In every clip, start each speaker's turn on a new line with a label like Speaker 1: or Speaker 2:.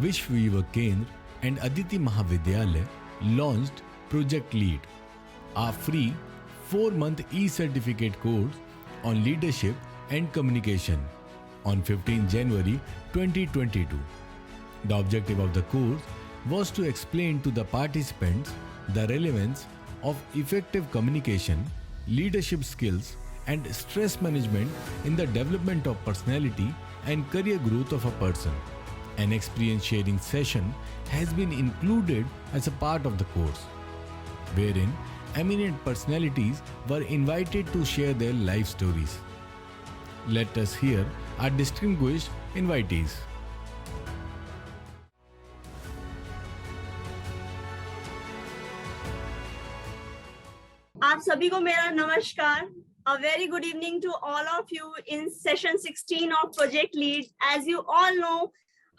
Speaker 1: Vishwa Yuva Kendra and Aditi Mahavidyalaya launched Project Lead, a free 4-month e-certificate course on leadership and communication on 15 January 2022. The objective of the course was to explain to the participants the relevance of effective communication, leadership skills, and stress management in the development of personality and career growth of a person. An experience sharing session has been included as a part of the course, wherein eminent personalities were invited to share their life stories. Let us hear our distinguished invitees.
Speaker 2: आप सभी को मेरा नमस्कार. A very good evening to all of you in session 16 of Project Lead. As you all know,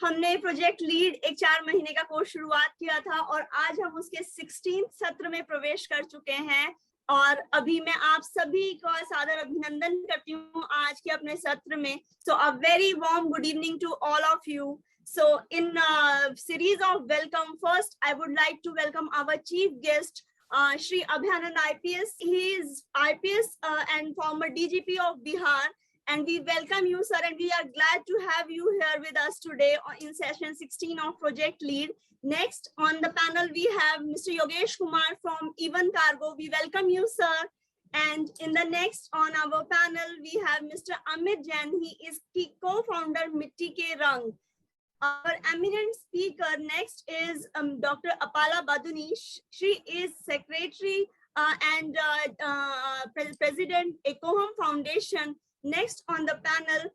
Speaker 2: हमने project lead एक 4 महीने का course शुरुआत किया था और आज हम उसके 16th सत्र में प्रवेश कर चुके हैं और अभी मैं आप सभी का सादर अभिनंदन करती हूँ आज के अपने सत्र में. So a very warm good evening to all of you. So in a series of welcome, first I would like to welcome our chief guest, Shri Abhayanand IPS. He is IPS and former DGP of Bihar. And we welcome you, sir, and we are glad to have you here with us today in session 16 of Project Lead. Next on the panel, we have Mr. Yogesh Kumar from Even Cargo. We welcome you, sir. And in the next on our panel, we have Mr. Amit Jain. He is co-founder Mitti Ke Rang. Our eminent speaker next is Dr. Apala Baduni. She is secretary and president Ecohom Foundation. Next on the panel,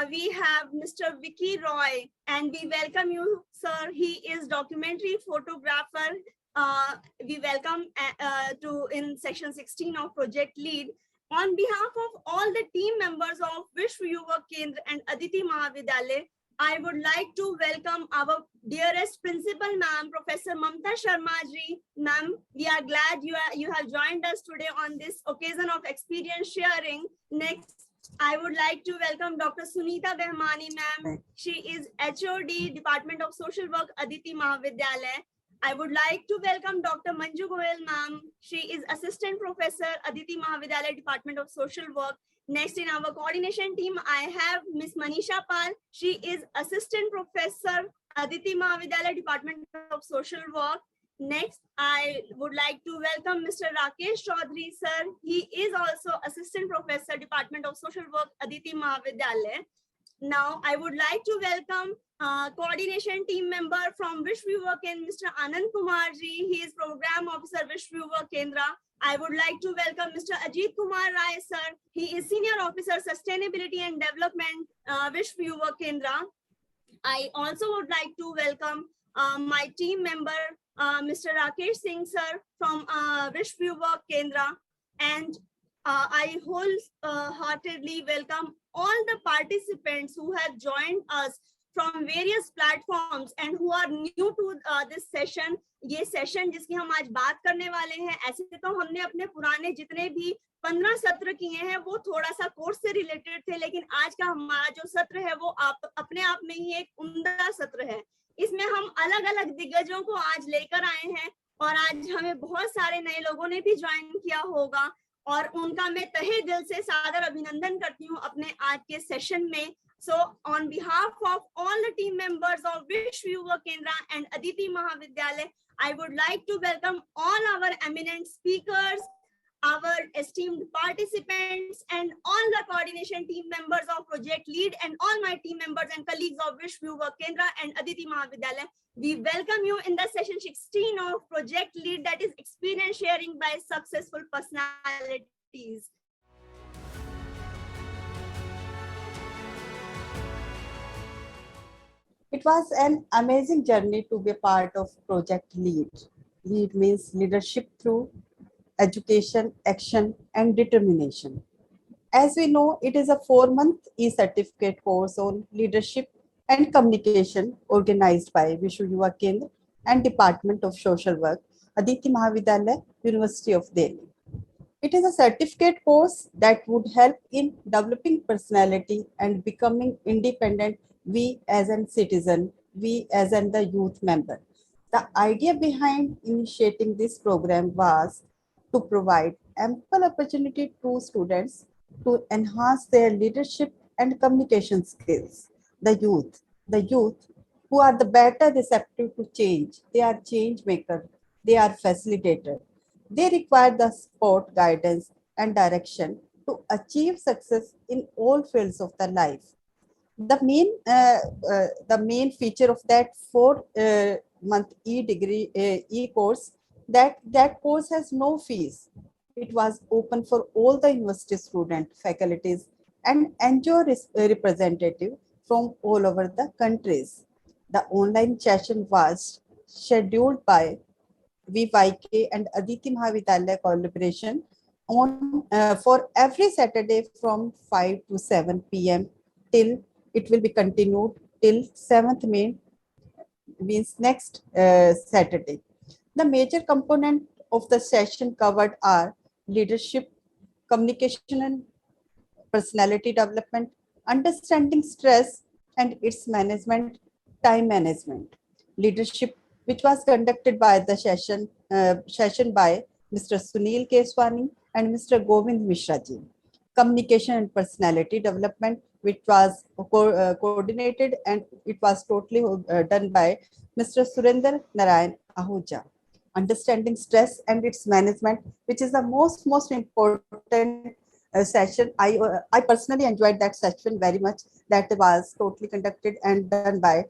Speaker 2: we have Mr. Vicky Roy, and we welcome you, sir. He is documentary photographer. We welcome to in section 16 of Project Lead. On behalf of all the team members of Vishwa Yuva Kendra and Aditi Mahavidyalaya, I would like to welcome our dearest principal, ma'am, Professor Mamta Sharma ji. Ma'am, we are glad you have joined us today on this occasion of experience sharing. Next, I would like to welcome Dr. Sunita Behmani, ma'am. She is HOD, Department of Social Work, Aditi Mahavidyalaya. I would like to welcome Dr. Manju Goyal, ma'am. She is Assistant Professor, Aditi Mahavidyalaya, Department of Social Work. Next in our coordination team, I have Miss Manisha Pal. She is Assistant Professor, Aditi Mahavidyalaya, Department of Social Work. Next, I would like to welcome Mr. Rakesh Chaudhary, sir. He is also Assistant Professor, Department of Social Work, Aditi Mahavidyalaya. Now, I would like to welcome coordination team member from Vishwa Yuva Kendra, Mr. Anand Kumar ji. He is Program Officer, Vishwa Yuva Kendra. I would like to welcome Mr. Ajit Kumar Rai, sir. He is Senior Officer, Sustainability and Development, Vishwa Yuva Kendra. I also would like to welcome my team member, Mr. Rakesh Singh, sir, from Vishwa Yuva Kendra. And I wholeheartedly welcome all the participants who have joined us from various platforms and who are new to this session. ये session जिसकी हम आज बात करने वाले हैं, ऐसे तो हमने अपने पुराने जितने भी 15 सत्र किए हैं वो थोड़ा सा कोर्स से रिलेटेड थे, लेकिन आज का हमारा जो सत्र है वो अपने आप में ही एक उम्दा सत्र है. इसमें हम अलग अलग दिग्गजों को आज लेकर आए हैं और आज हमें बहुत सारे नए लोगों ने भी ज्वाइन किया होगा और उनका मैं तहे दिल से सादर अभिनंदन करती हूँ अपने आज के सेशन में. So on behalf of all the team members of Vishwa Yuva Kendra and Aditi Mahavidyalaya, I would like to welcome all our eminent speakers, our esteemed participants, and all the coordination team members of Project Lead and all my team members and colleagues of Vishwa Yuva Kendra and Aditi Mahavidyalaya. We welcome you in the session 16 of Project Lead, that is experience sharing by successful personalities.
Speaker 3: It was an amazing journey to be part of Project Lead. Lead means leadership through education, action, and determination. As we know, it is a 4-month e-certificate course on leadership and communication organized by Vishwa Yuva Kendra and Department of Social Work, Aditi Mahavidyalaya, University of Delhi. It is a certificate course that would help in developing personality and becoming independent we as a citizen we as and the youth member. The idea behind initiating this program was to provide ample opportunity to students to enhance their leadership and communication skills. The youth who are the better receptive to change. They are change maker. They are facilitator. They require the support, guidance, and direction to achieve success in all fields of their life. The main feature of that 4 month e-degree e-course, that course has no fees. It was open for all the university student faculties and NGO representative from all over the countries. The online session was scheduled by VYK and Aditi Mahavidyalaya collaboration for every Saturday from 5 to 7 p.m. till it will be continued till 7th May, means next Saturday. The major component of the session covered are leadership, communication and personality development, understanding stress and its management, time management, leadership, which was conducted by the session by Mr. Sunil Keswani and Mr. Govind Mishra ji. Communication and personality development, which was coordinated and it was totally done by Mr. Surender Narayan Ahuja. Understanding stress and its management, which is the most important session. I personally enjoyed that session very much. That was totally conducted and done by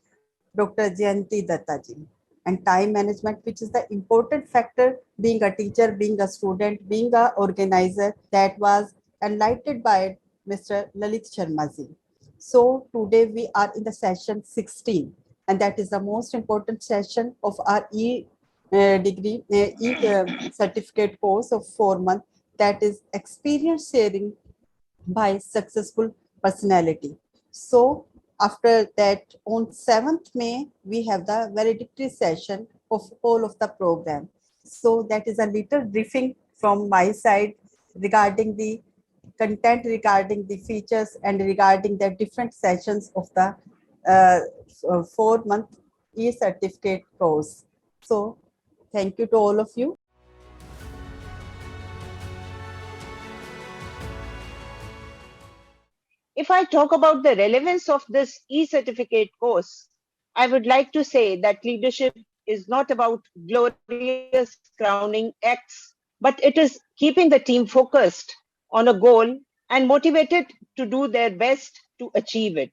Speaker 3: Dr. Jayanti Dattaji. And time management, which is the important factor, being a teacher, being a student, being a organizer, that was enlightened by Mr. Lalit Sharma ji. So today we are in the session 16, and that is the most important session of our degree certificate course of 4 months, that is experience sharing by successful personality. So after that, on 7th May, we have the valedictory session of all of the program. So that is a little briefing from my side regarding the content, regarding the features, and regarding the different sessions of the 4 month e-certificate course. So thank you to all of you.
Speaker 4: If I talk about the relevance of this e-certificate course, I would like to say that leadership is not about glorious crowning acts, but it is keeping the team focused on a goal and motivated to do their best to achieve it.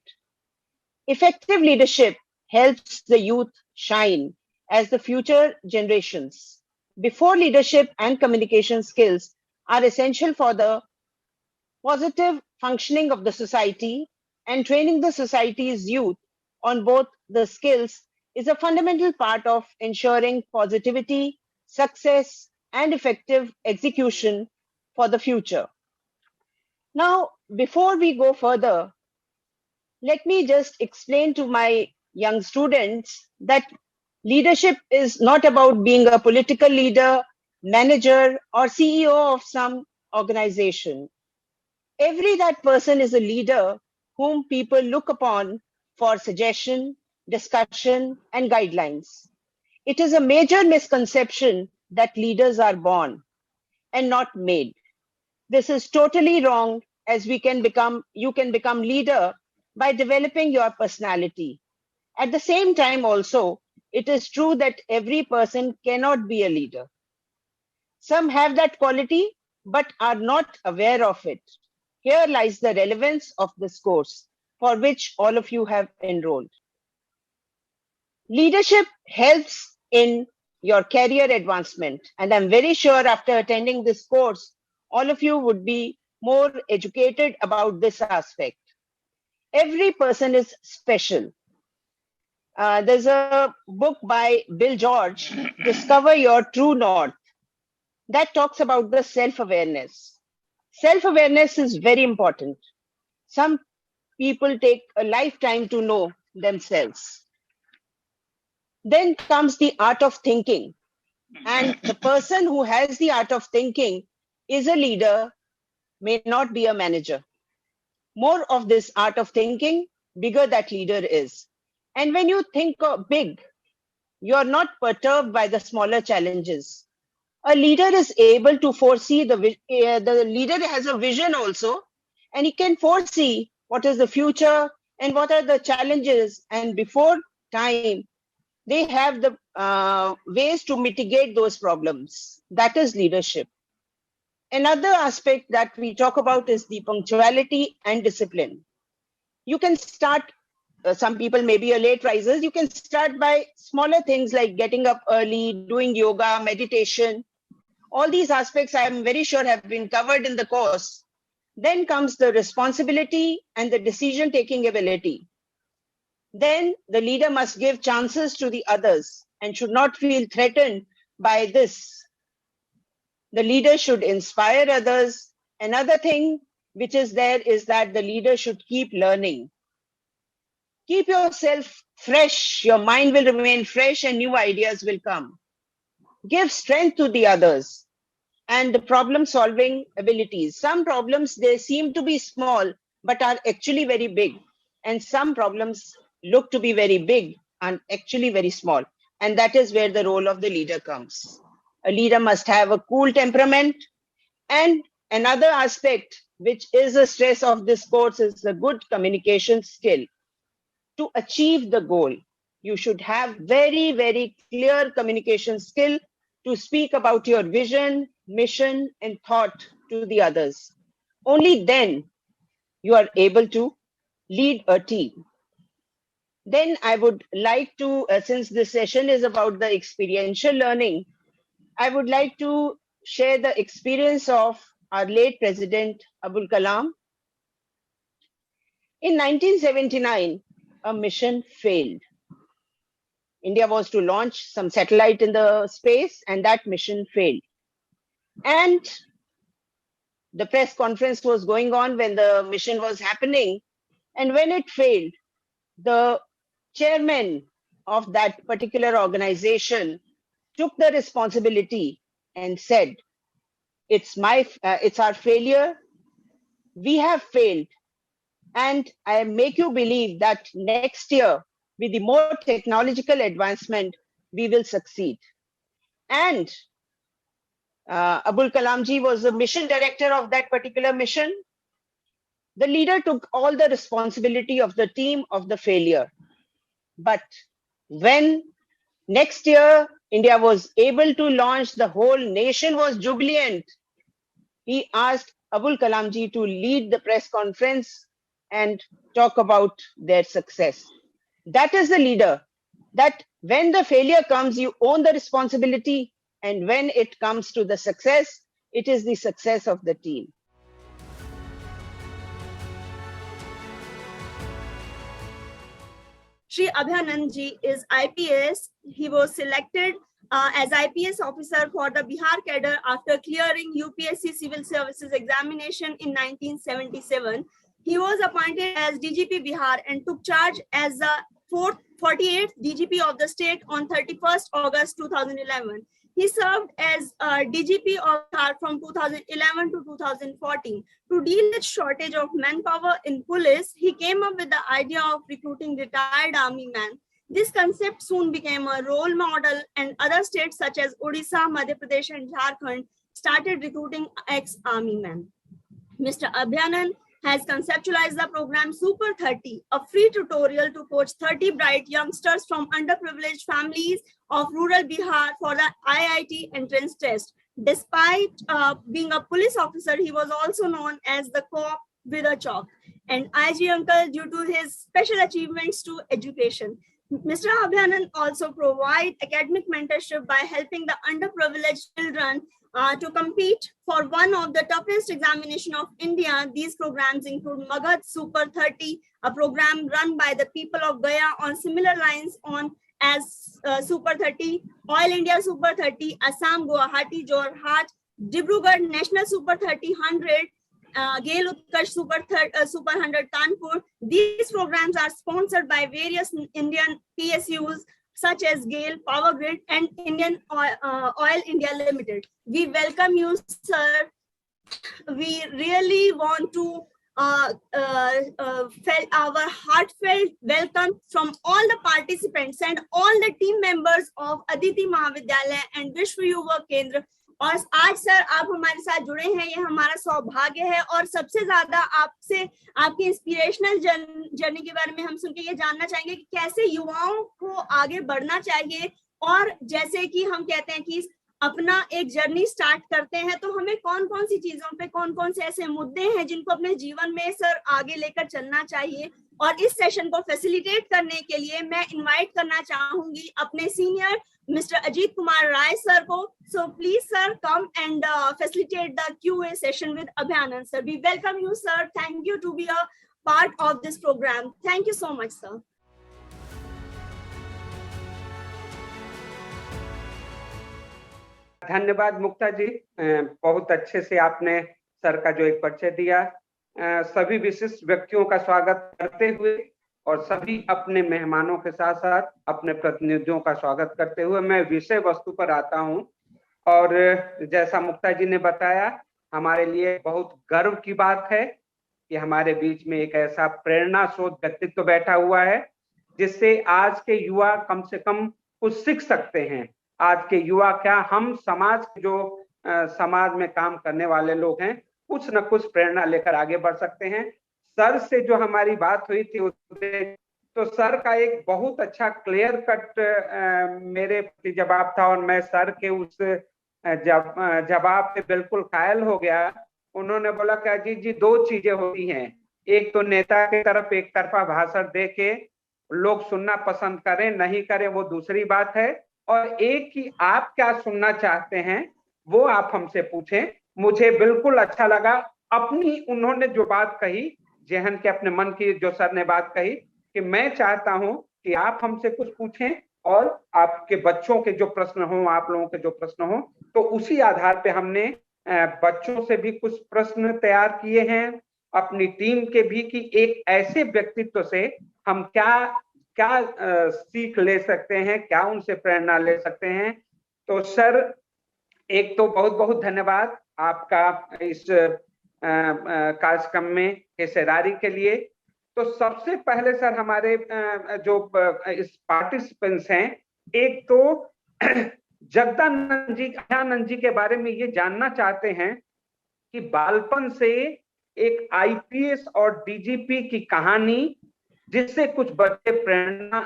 Speaker 4: Effective leadership helps the youth shine as the future generations. Before leadership and communication skills are essential for the positive functioning of the society, and training the society's youth on both the skills is a fundamental part of ensuring positivity, success, and effective execution for the future. Now, before we go further, let me just explain to my young students that leadership is not about being a political leader, manager, or CEO of some organization. Every that person is a leader whom people look upon for suggestion, discussion, and guidelines. It is a major misconception that leaders are born and not made. This is totally wrong, as you can become leader by developing your personality. At the same time also, it is true that every person cannot be a leader. Some have that quality but are not aware of it. Here lies the relevance of this course, for which all of you have enrolled. Leadership helps in your career advancement, and I'm very sure after attending this course, all of you would be more educated about this aspect. Every person is special. There's a book by Bill George, Discover Your True North, that talks about the self-awareness. Self-awareness is very important. Some people take a lifetime to know themselves. Then comes the art of thinking. And the person who has the art of thinking is a leader, may not be a manager. More of this art of thinking, bigger that leader is. And when you think big, you're not perturbed by the smaller challenges. A leader is able to foresee the leader has a vision also, and he can foresee what is the future and what are the challenges, and before time they have the ways to mitigate those problems. That is leadership. Another aspect that we talk about is the punctuality and discipline. You can start, some people may be a late risers, you can start by smaller things like getting up early, doing yoga, meditation. All these aspects I am very sure have been covered in the course. Then comes the responsibility and the decision-taking ability. Then the leader must give chances to the others and should not feel threatened by this. The leader should inspire others. Another thing which is there is that the leader should keep learning. Keep yourself fresh. Your mind will remain fresh and new ideas will come. Give strength to the others and the problem-solving abilities. Some problems, they seem to be small, but are actually very big. And some problems look to be very big and actually very small. And that is where the role of the leader comes. A leader must have a cool temperament. And another aspect, which is a stress of this course, is the good communication skill. To achieve the goal, you should have very, very clear communication skill to speak about your vision, mission, and thought to the others. Only then you are able to lead a team. Then I would like to, since this session is about the experiential learning, I would like to share the experience of our late President Abul Kalam. In 1979, a mission failed. India was to launch some satellite in the space, and that mission failed. And the press conference was going on when the mission was happening. And when it failed, the chairman of that particular organization took the responsibility and said, it's our failure. We have failed. And I make you believe that next year, with the more technological advancement, we will succeed. And Abul Kalam ji was the mission director of that particular mission. The leader took all the responsibility of the team of the failure. But when next year India was able to launch, the whole nation was jubilant. He asked Abul Kalam ji to lead the press conference and talk about their success. That is the leader, that when the failure comes, you own the responsibility, and when it comes to the success, it is the success of the team.
Speaker 2: Shri Abhayanand ji is IPS. He was selected as IPS officer for the Bihar cadre after clearing UPSC Civil Services examination in 1977. He was appointed as DGP Bihar and took charge as the 48th DGP of the state on 31st August 2011. He served as DGP of Bihar from 2011 to 2014. To deal with shortage of manpower in police, he came up with the idea of recruiting retired army men. This concept soon became a role model, and other states such as Odisha, Madhya Pradesh, and Jharkhand started recruiting ex-army men. Mr. Abhayanand has conceptualized the program Super 30, a free tutorial to coach 30 bright youngsters from underprivileged families of rural Bihar for the IIT entrance test. Despite being a police officer, he was also known as the cop with a chalk and IG uncle due to his special achievements to education. Mr. Abhayanand also provides academic mentorship by helping the underprivileged children to compete for one of the toughest examinations of India. These programs include Magad Super 30, a program run by the people of Gaya on similar lines as Super 30, Oil India Super 30, Assam, Guwahati, Jorhat, Dibrugarh National Super 30 100, GAIL Utkarsh Super 100 Kanpur. These programs are sponsored by various Indian PSUs such as GAIL, Power Grid, and Indian Oil India Limited. We welcome you, sir. We really want to our heartfelt welcome from all the participants and all the team members of Aditi Mahavidyalaya and Vishwa Yuva Kendra. और आज sir आप हमारे साथ जुड़े हैं, ये हमारा सौभाग्य है। और सबसे ज्यादा आपसे आपकी इंस्पिरेशनल जर्नी के बारे में हम सुन के ये जानना चाहेंगे कि कैसे युवाओं को आगे बढ़ना चाहिए, और जैसे कि हम कहते हैं कि अपना एक जर्नी स्टार्ट करते हैं तो हमें कौन कौन सी चीजों पे, कौन कौन से ऐसे मुद्दे हैं जिनको अपने जीवन में सर आगे लेकर चलना चाहिए। और इस सेशन को फैसिलिटेट करने के लिए मैं इनवाइट करना चाहूंगी अपने senior mister Ajit Kumar Rai sir को। So please sir come and facilitate the QA session with Abhayanand sir. We welcome you sir, thank you to be a part of this programme. Thank you so much sir.
Speaker 5: धन्यवाद मुक्ता जी, बहुत अच्छे से आपने sir का जो एक परिचय दिया। सभी विशिष्ट व्यक्तियों का स्वागत करते हुए और सभी अपने मेहमानों के साथ साथ अपने प्रतिनिधियों का स्वागत करते हुए मैं विषय वस्तु पर आता हूं। और जैसा मुक्ता जी ने बताया, हमारे लिए बहुत गर्व की बात है कि हमारे बीच में एक ऐसा प्रेरणा स्रोत व्यक्तित्व बैठा हुआ है जिससे आज के युवा कम से कम कुछ सीख सकते हैं। आज के युवा क्या, हम समाज जो समाज में काम करने वाले लोग हैं, कुछ न कुछ प्रेरणा लेकर आगे बढ़ सकते हैं। सर से जो हमारी बात हुई थी तो सर का एक बहुत अच्छा क्लियर कट मेरे प्रति जवाब था और मैं सर के उस जवाब पे बिल्कुल कायल हो गया। उन्होंने बोला कि अजीत जी, दो चीजें होती हैं, एक तो नेता की तरफ एक तरफा भाषण दे के लोग सुनना पसंद करें नहीं करें वो दूसरी बात है, और एक कि आप क्या सुनना चाहते हैं वो आप हमसे पूछें। मुझे बिल्कुल अच्छा लगा अपनी उन्होंने जो बात कही, जहन के अपने मन की जो सर ने बात कही कि मैं चाहता हूं कि आप हमसे कुछ पूछें और आपके बच्चों के जो प्रश्न हों, आप लोगों के जो प्रश्न हों, तो उसी आधार पे हमने बच्चों से भी कुछ प्रश्न तैयार किए हैं, अपनी टीम के भी, कि एक ऐसे व्यक्तित्व से हम क्या सीख ले सकते हैं, क्या उनसे प्रेरणा ले सकते हैं। तो सर, एक तो बहुत बहुत धन्यवाद आपका इस कार्यक्रम में हिस्सेदारी के लिए। तो सबसे पहले सर, हमारे जो इस पार्टिसिपेंट्स हैं, एक तो अभयानंद जी के बारे में ये जानना चाहते हैं कि बालपन से एक IPS और DGP की कहानी जिससे कुछ बच्चे प्रेरणा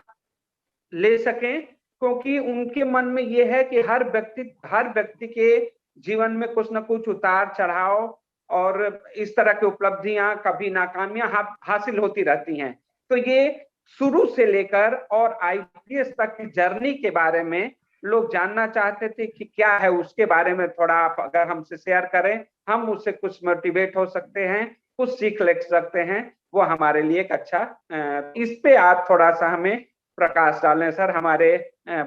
Speaker 5: ले सकें, क्योंकि उनके मन में ये है कि हर व्यक्ति के जीवन में कुछ न कुछ उतार चढ़ाव और इस तरह की उपलब्धियां, कभी नाकामियां हासिल होती रहती हैं। तो ये शुरू से लेकर और IPS तक की जर्नी के बारे में लोग जानना चाहते थे कि क्या है, उसके बारे में थोड़ा आप अगर हमसे शेयर करें, हम उससे कुछ मोटिवेट हो सकते हैं, कुछ सीख ले सकते हैं, वो हमारे लिए एक अच्छा, इस पे आप थोड़ा सा हमें प्रकाश डालें सर। हमारे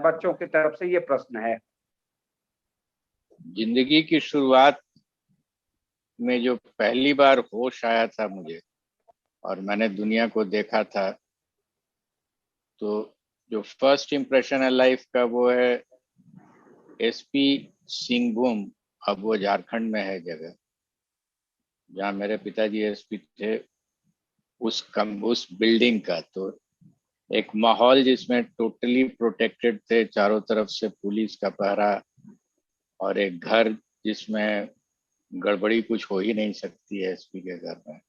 Speaker 5: बच्चों की तरफ से ये प्रश्न है।
Speaker 6: जिंदगी की शुरुआत में जो पहली बार होश आया था मुझे और मैंने दुनिया को देखा था, तो जो फर्स्ट इम्प्रेशन है लाइफ का वो है SP सिंहभूम, अब वो झारखंड में है जगह, जहाँ मेरे पिताजी SP थे, उस बिल्डिंग का। तो एक माहौल जिसमें टोटली प्रोटेक्टेड थे, चारों तरफ से पुलिस का पहरा, और एक घर जिसमें गड़बड़ी कुछ हो ही नहीं सकती है SP के घर में।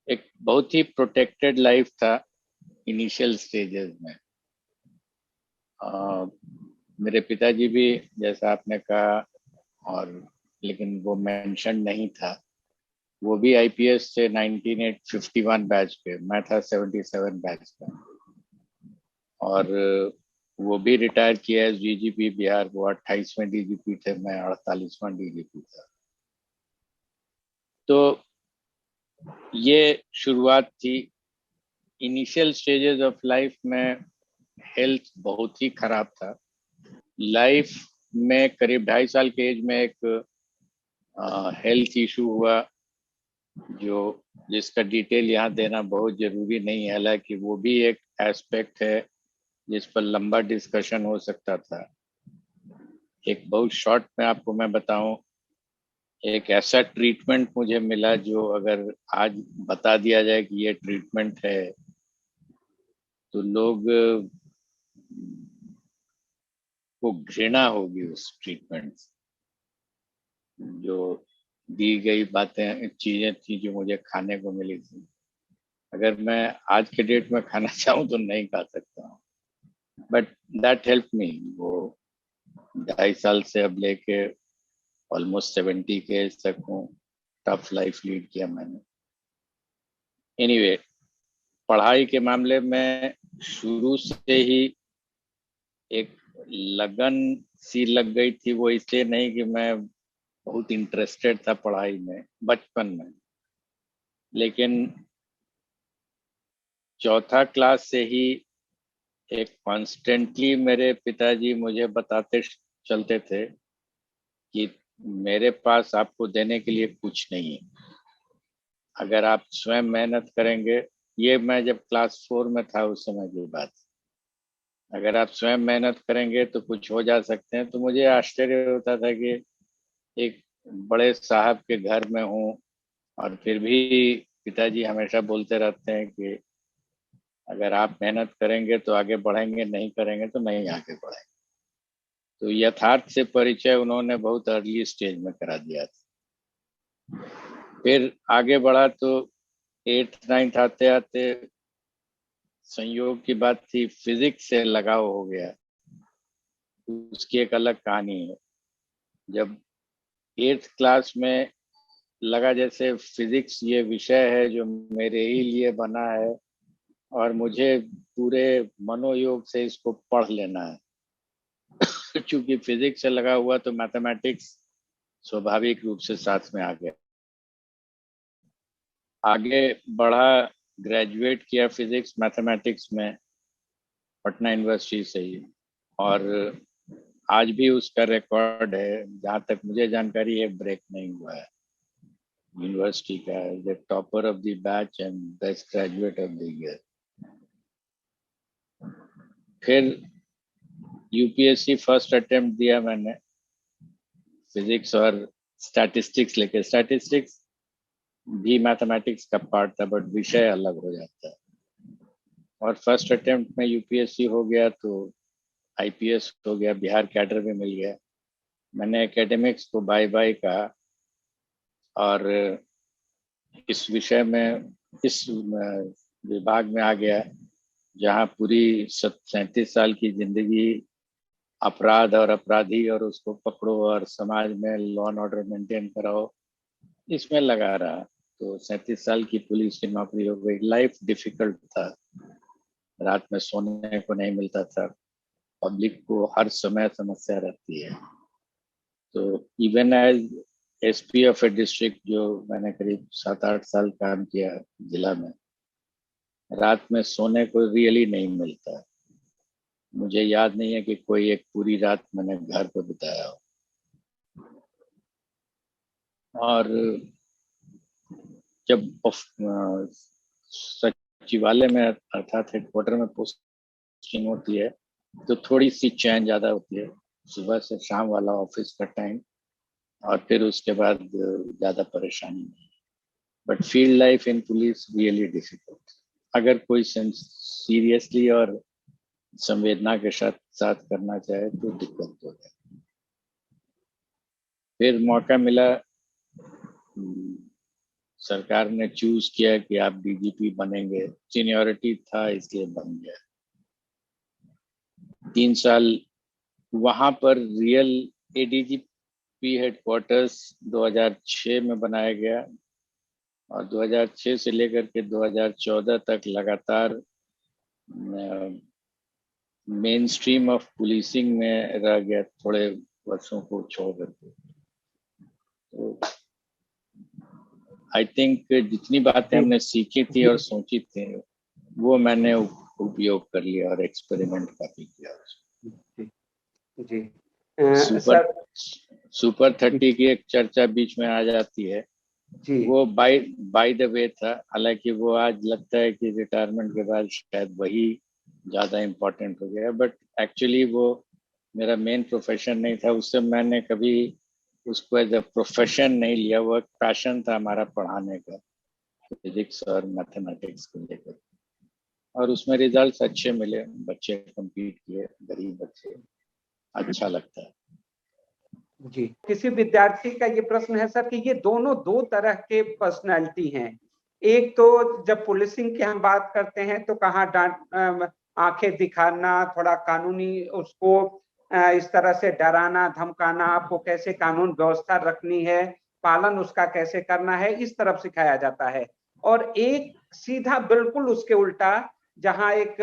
Speaker 6: एक बहुत ही प्रोटेक्टेड लाइफ था इनिशियल स्टेजेस में। मेरे पिताजी भी, जैसा आपने कहा, और लेकिन वो मेंशन नहीं था, वो भी IPS से 1951 बैच के, मैं था 77 बैच का, और वो भी रिटायर किया एज DGP बिहार। वो 28वें DGP थे, मैं 48वां DGP था। तो ये शुरुआत थी। इनिशियल स्टेजेस ऑफ लाइफ में हेल्थ बहुत ही खराब था। लाइफ में करीब 2.5 साल के एज में एक हेल्थ इशू हुआ, जिसका डिटेल यहाँ देना बहुत जरूरी नहीं है, हालांकि वो भी एक एस्पेक्ट है जिस पर लंबा डिस्कशन हो सकता था। एक बहुत शॉर्ट में आपको मैं बताऊं एक ऐसा ट्रीटमेंट मुझे मिला जो अगर आज बता दिया जाए कि ये ट्रीटमेंट है तो लोग को घृणा होगी उस ट्रीटमेंट से। जो दी गई बातें चीजें थी जो मुझे खाने को मिली थी, अगर मैं आज के डेट में खाना चाहूँ तो नहीं खा सकता हूँ, बट दैट हेल्प मी। वो 2.5 साल से अब लेके ऑलमोस्ट 70 के एज तक हूँ, टफ लाइफ लीड किया मैंने। एनीवे, पढ़ाई के मामले में शुरू से ही एक लगन सी लग गई थी। वो इसलिए नहीं कि मैं बहुत इंटरेस्टेड था पढ़ाई में बचपन में, लेकिन चौथा क्लास से ही एक कॉन्स्टेंटली मेरे पिताजी मुझे बताते चलते थे कि मेरे पास आपको देने के लिए कुछ नहीं है, अगर आप स्वयं मेहनत करेंगे। ये मैं जब क्लास 4 में था उस समय की बात, अगर आप स्वयं मेहनत करेंगे तो कुछ हो जा सकते हैं। तो मुझे आश्चर्य होता था कि एक बड़े साहब के घर में हूँ और फिर भी पिताजी हमेशा बोलते रहते हैं कि अगर आप मेहनत करेंगे तो आगे बढ़ेंगे, नहीं करेंगे तो नहीं आगे बढ़ेंगे। तो यथार्थ से परिचय उन्होंने बहुत अर्ली स्टेज में करा दिया था। फिर आगे बढ़ा तो 8th 9th आते आते संयोग की बात थी, फिजिक्स से लगाव हो गया। उसकी एक अलग कहानी है। जब 8th क्लास में लगा जैसे फिजिक्स ये विषय है जो मेरे ही लिए बना है और मुझे पूरे मनोयोग से इसको पढ़ लेना है। क्योंकि फिजिक्स से लगा हुआ तो मैथमेटिक्स स्वाभाविक रूप से साथ में आ गया। आगे बढ़ा, ग्रेजुएट किया फिजिक्स मैथमेटिक्स में पटना यूनिवर्सिटी से ही, और आज भी उसका रिकॉर्ड है, जहाँ तक मुझे जानकारी है, ब्रेक नहीं हुआ है यूनिवर्सिटी का, the topper of the batch and best graduate of the year. फिर यूपीएससी फर्स्ट अटेम्प्ट दिया मैंने, फिजिक्स और स्टैटिस्टिक्स लेके। स्टैटिस्टिक्स भी मैथमेटिक्स का पार्ट था बट विषय अलग हो जाता है। और फर्स्ट अटेम्प्ट में यूपीएससी हो गया तो आईपीएस हो गया, बिहार कैडर भी मिल गया। मैंने एकेडमिक्स को बाय बाय कहा और इस विषय में, इस विभाग में आ गया जहाँ पूरी 37 साल की जिंदगी अपराध और अपराधी और उसको पकड़ो और समाज में लॉ एंड ऑर्डर मेंटेन कराओ, इसमें लगा रहा। तो 37 साल की पुलिस की नौकरी हो गई। लाइफ डिफिकल्ट था, रात में सोने को नहीं मिलता था, पब्लिक को हर समय समस्या रहती है। तो even as SP of a district, जो मैंने करीब 7-8 साल काम किया जिला में, रात में सोने को रियली नहीं मिलता। मुझे याद नहीं है कि कोई एक पूरी रात मैंने घर पे बिताया हो। और जब सचिवालय में अर्थात हेडक्वार्टर में पोस्टिंग होती है तो थोड़ी सी चैन ज्यादा होती है, सुबह से शाम वाला ऑफिस का टाइम, और फिर उसके बाद ज्यादा परेशानी नहीं। But field life in police really difficult. अगर कोई सीरियसली और संवेदना के साथ करना चाहे तो दिक्कत हो जाए। फिर मौका मिला, सरकार ने चूज किया कि आप डीजीपी बनेंगे, सीनियरिटी था इसलिए बन गया। 3 साल वहां पर रियल एडीजीपी हेडक्वार्टर्स 2006 में बनाया गया और 2006 से लेकर के 2014 तक लगातार मेन स्ट्रीम ऑफ पुलिसिंग में रह गया, थोड़े वर्षों को छोड़ करके। तो आई थिंक जितनी बातें हमने सीखी थी और सोची थी वो मैंने उपयोग कर लिया और एक्सपेरिमेंट काफी किया।
Speaker 5: जी
Speaker 6: सुपर 30 की एक चर्चा बीच में आ जाती है
Speaker 5: जी।
Speaker 6: वो बाय द वे था, हालांकि वो आज लगता है कि रिटायरमेंट के बाद शायद वही ज्यादा इम्पोर्टेंट हो गया, बट एक्चुअली वो मेरा मेन प्रोफेशन नहीं था। उससे मैंने कभी उसको एज अ प्रोफेशन नहीं लिया, वो एक पैशन था हमारा पढ़ाने का, फिजिक्स और मैथमेटिक्स को लेकर, और उसमें रिजल्ट्स अच्छे मिले, बच्चे कम्पीट किए, गरीब बच्चे, अच्छा लगता है।
Speaker 5: जी, किसी विद्यार्थी का ये प्रश्न है सर कि ये दोनों दो तरह के पर्सनैलिटी हैं। एक तो जब पुलिसिंग की हम बात करते हैं तो कहाँ आंखें दिखाना, थोड़ा कानूनी उसको इस तरह से डराना धमकाना, आपको कैसे कानून व्यवस्था रखनी है, पालन उसका कैसे करना है, इस तरफ सिखाया जाता है। और एक सीधा बिल्कुल उसके उल्टा, जहां एक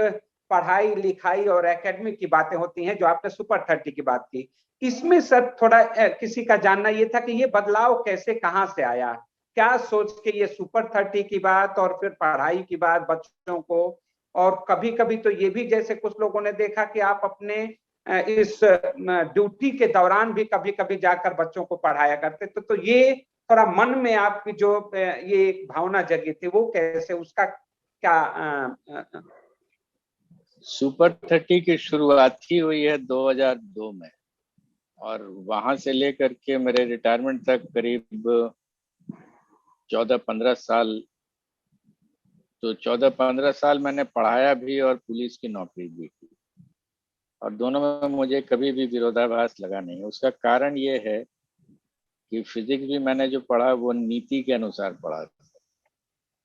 Speaker 5: पढ़ाई लिखाई और एकेडमिक की बातें होती हैं, जो आपने सुपर 30 की बात की। इसमें सर थोड़ा किसी का जानना ये था कि ये बदलाव कैसे, कहां से आया, क्या सोच के ये सुपर 30 की बात और फिर पढ़ाई की बात बच्चों को, और कभी कभी तो ये भी जैसे कुछ लोगों ने देखा कि आप अपने इस ड्यूटी के दौरान भी कभी कभी जाकर बच्चों को पढ़ाया करते, तो ये थोड़ा मन में आपकी जो ये एक भावना जगी थी, वो कैसे, उसका क्या
Speaker 6: सुपर 30 की शुरुआत ही हुई है 2002 में, और वहां से लेकर के मेरे रिटायरमेंट तक करीब 14-15 साल, तो 14-15 साल मैंने पढ़ाया भी और पुलिस की नौकरी भी की, और दोनों में मुझे कभी भी विरोधाभास लगा नहीं। उसका कारण ये है कि फिजिक्स भी मैंने जो पढ़ा वो नीति के अनुसार पढ़ा था,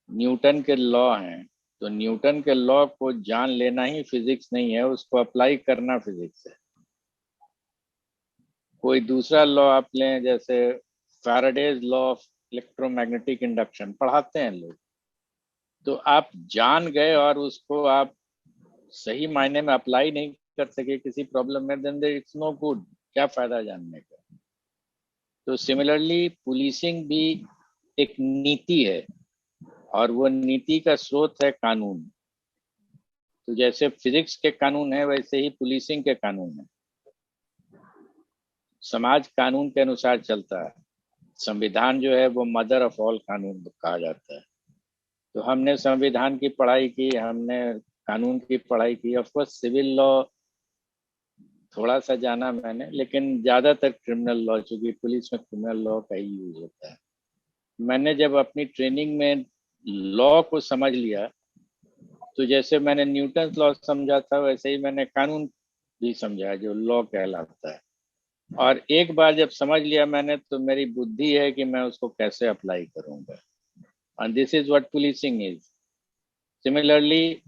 Speaker 6: न्यूटन के लॉ हैं, तो न्यूटन के लॉ को जान लेना ही फिजिक्स नहीं है, उसको अप्लाई करना फिजिक्स है। कोई दूसरा लॉ आप लें, जैसे Faraday's law of electromagnetic induction पढ़ाते हैं लोग, तो आप जान गए और उसको आप सही मायने में अप्लाई नहीं कर सके किसी प्रॉब्लम में, देन इट्स नो गुड, क्या फायदा जानने का। तो सिमिलरली पुलिसिंग भी एक नीति है, और वो नीति का स्रोत है कानून। तो जैसे फिजिक्स के कानून है, वैसे ही पुलिसिंग के कानून है। समाज कानून के अनुसार चलता है, संविधान जो है वो मदर ऑफ ऑल कानून कहा जाता है। तो हमने संविधान की पढ़ाई की, हमने कानून की पढ़ाई की, ऑफ कोर्स सिविल लॉ थोड़ा सा जाना मैंने, लेकिन ज्यादातर क्रिमिनल लॉ, चूंकि पुलिस में क्रिमिनल लॉ का ही यूज होता है। मैंने जब अपनी ट्रेनिंग में लॉ को समझ लिया, तो जैसे मैंने न्यूटन लॉ समझा था, वैसे ही मैंने कानून भी समझा जो लॉ कहलाता है। और एक बार जब समझ लिया मैंने, तो मेरी बुद्धि है कि मैं उसको कैसे अप्लाई करूंगा, and this is what policing is. Similarly,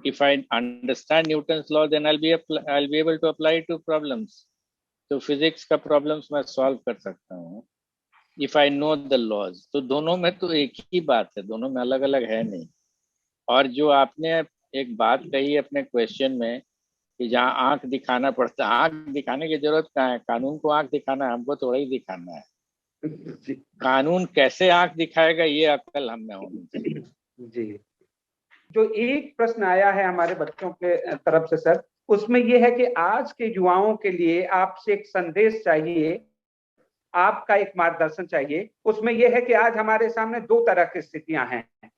Speaker 6: if I understand Newton's law, then I'll be able to apply it to problems. तो फिजिक्स का प्रॉब्लम्स मैं सॉल्व कर सकता हूँ if I know the laws. तो दोनों में तो एक ही बात है, दोनों में अलग अलग है नहीं। और जो आपने एक बात कही अपने क्वेश्चन में कि जहाँ आंख दिखाना पड़ता है, आंख दिखाने की जरूरत कहाँ है, कानून को आंख दिखाना है, हमको थोड़ा ही दिखाना है। कानून कैसे आंख दिखाएगा, ये अक्ल हम में होनी चाहिए।
Speaker 5: जी, जो एक प्रश्न आया है हमारे बच्चों के तरफ से सर, उसमें यह है कि आज के युवाओं के लिए आपसे एक संदेश चाहिए, आपका एक मार्गदर्शन चाहिए। उसमें यह है कि आज हमारे सामने दो तरह की स्थितियां हैं।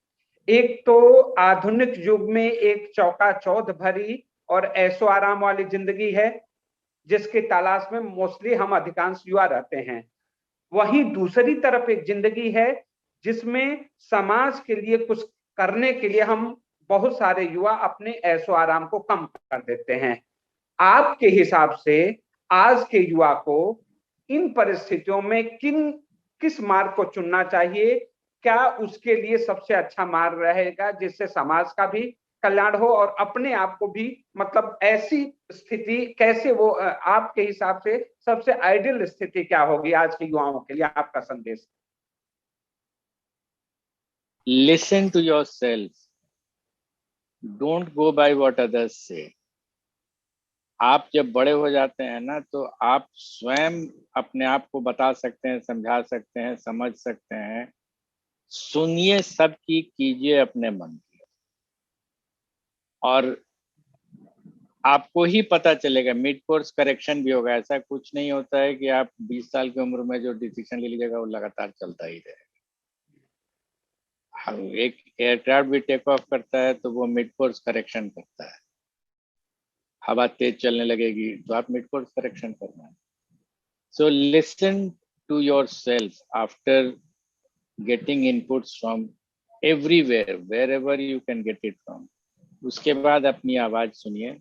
Speaker 5: एक तो आधुनिक युग में एक चौका-चौध भरी और ऐशो आराम वाली जिंदगी है, जिसकी तलाश में मोस्टली हम अधिकांश युवा रहते हैं। वहीं दूसरी तरफ एक जिंदगी है जिसमें समाज के लिए कुछ करने के लिए हम बहुत सारे युवा अपने ऐशो आराम को कम कर देते हैं। आपके हिसाब से आज के युवा को इन परिस्थितियों में किस मार्ग को चुनना चाहिए? क्या उसके लिए सबसे अच्छा मार्ग रहेगा जिससे समाज का भी कल्याण हो और अपने आप को भी, मतलब ऐसी स्थिति कैसे वो आपके हिसाब से सबसे आइडियल स्थिति क्या होगी आज के युवाओं के लिए? आपका संदेश।
Speaker 6: Listen to yourself. Don't go by what others say. आप जब बड़े हो जाते हैं ना, तो आप स्वयं अपने आप को बता सकते हैं, समझा सकते हैं, समझ सकते हैं। सुनिए सबकी, कीजिए अपने मन की, और आपको ही पता चलेगा। मिड कोर्स करेक्शन भी होगा। ऐसा कुछ नहीं होता है कि आप 20 साल की उम्र में जो डिसीजन ले लीजिएगा वो लगातार चलता ही रहेगा। एक एयरक्राफ्ट भी टेक ऑफ करता है तो वो मिड कोर्स करेक्शन करता है। हवा तेज चलने लगेगी तो आप मिड कोर्स करेक्शन करना है। So listen to yourself after getting inputs from everywhere, wherever you can get it from. उसके बाद अपनी आवाज सुनिए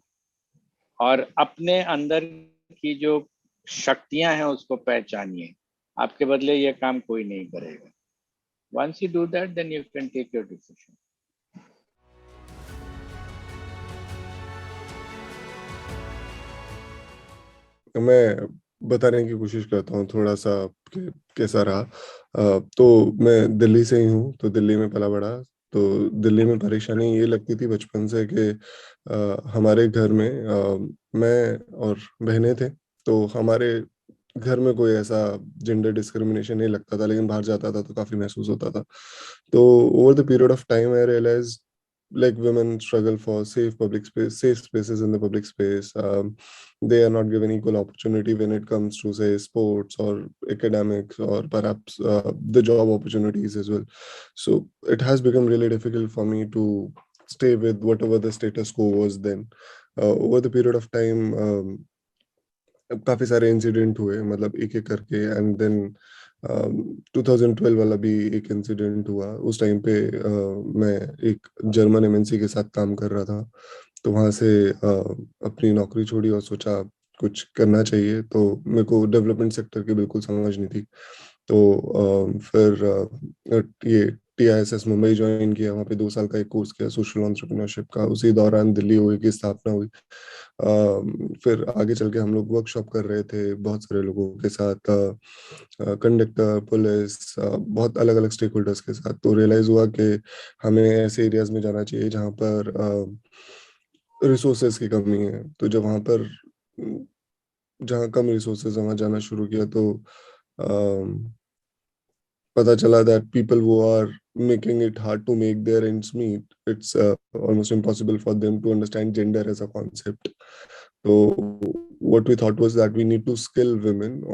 Speaker 6: और अपने अंदर की जो शक्तियां हैं उसको पहचानिए. आपके बदले ये काम कोई नहीं करेगा. Once you do that, then you can take your decision.
Speaker 7: मैं बताने की कोशिश करता हूँ थोड़ा सा कि कैसा रहा. तो मैं दिल्ली से ही हूँ, तो दिल्ली में पला बड़ा. तो दिल्ली में परेशानी ये लगती थी बचपन से कि हमारे घर में मैं और बहनें थे, तो हमारे घर में कोई ऐसा जेंडर डिस्क्रिमिनेशन नहीं लगता था, लेकिन बाहर जाता था तो काफी महसूस होता था. तो over the period of time I realise like women struggle for safe spaces in the public space. They are not given equal opportunity when it comes to, say, sports or academics or perhaps the job opportunities as well. So it has become really difficult for me to stay with whatever the status quo was then. Over the period of time, काफी सारे incident हुए, मतलब एक एक करके. And then 2012 वाला भी एक इंसिडेंट हुआ. उस टाइम पे मैं एक जर्मन एमएनसी के साथ काम कर रहा था, तो वहां से अपनी नौकरी छोड़ी और सोचा कुछ करना चाहिए. तो मेरे को डेवलपमेंट सेक्टर की बिल्कुल समझ नहीं थी. तो फिर ये TISS मुंबई ज्वाइन किया. वहाँ पे 2 साल का एक कोर्स किया सोशल एंटरप्रेन्योरशिप का. उसी दौरान दिल्ली ओए की स्थापना हुई. फिर आगे चल के हम लोग वर्कशॉप कर रहे थे बहुत सारे लोगों के साथ, कंडक्टर, पुलिस, बहुत अलग अलग स्टेक होल्डर्स के साथ. तो रियलाइज हुआ कि हमें ऐसे एरियाज में जाना चाहिए जहाँ पर रिसोर्सेज की कमी है. तो जब वहाँ पर जहाँ कम रिसोर्सेज, वहाँ जाना शुरू किया तो पता चला that people who are making it hard to make their ends meet, it's almost impossible for them to understand gender as a concept. So what we thought was that we need to skill women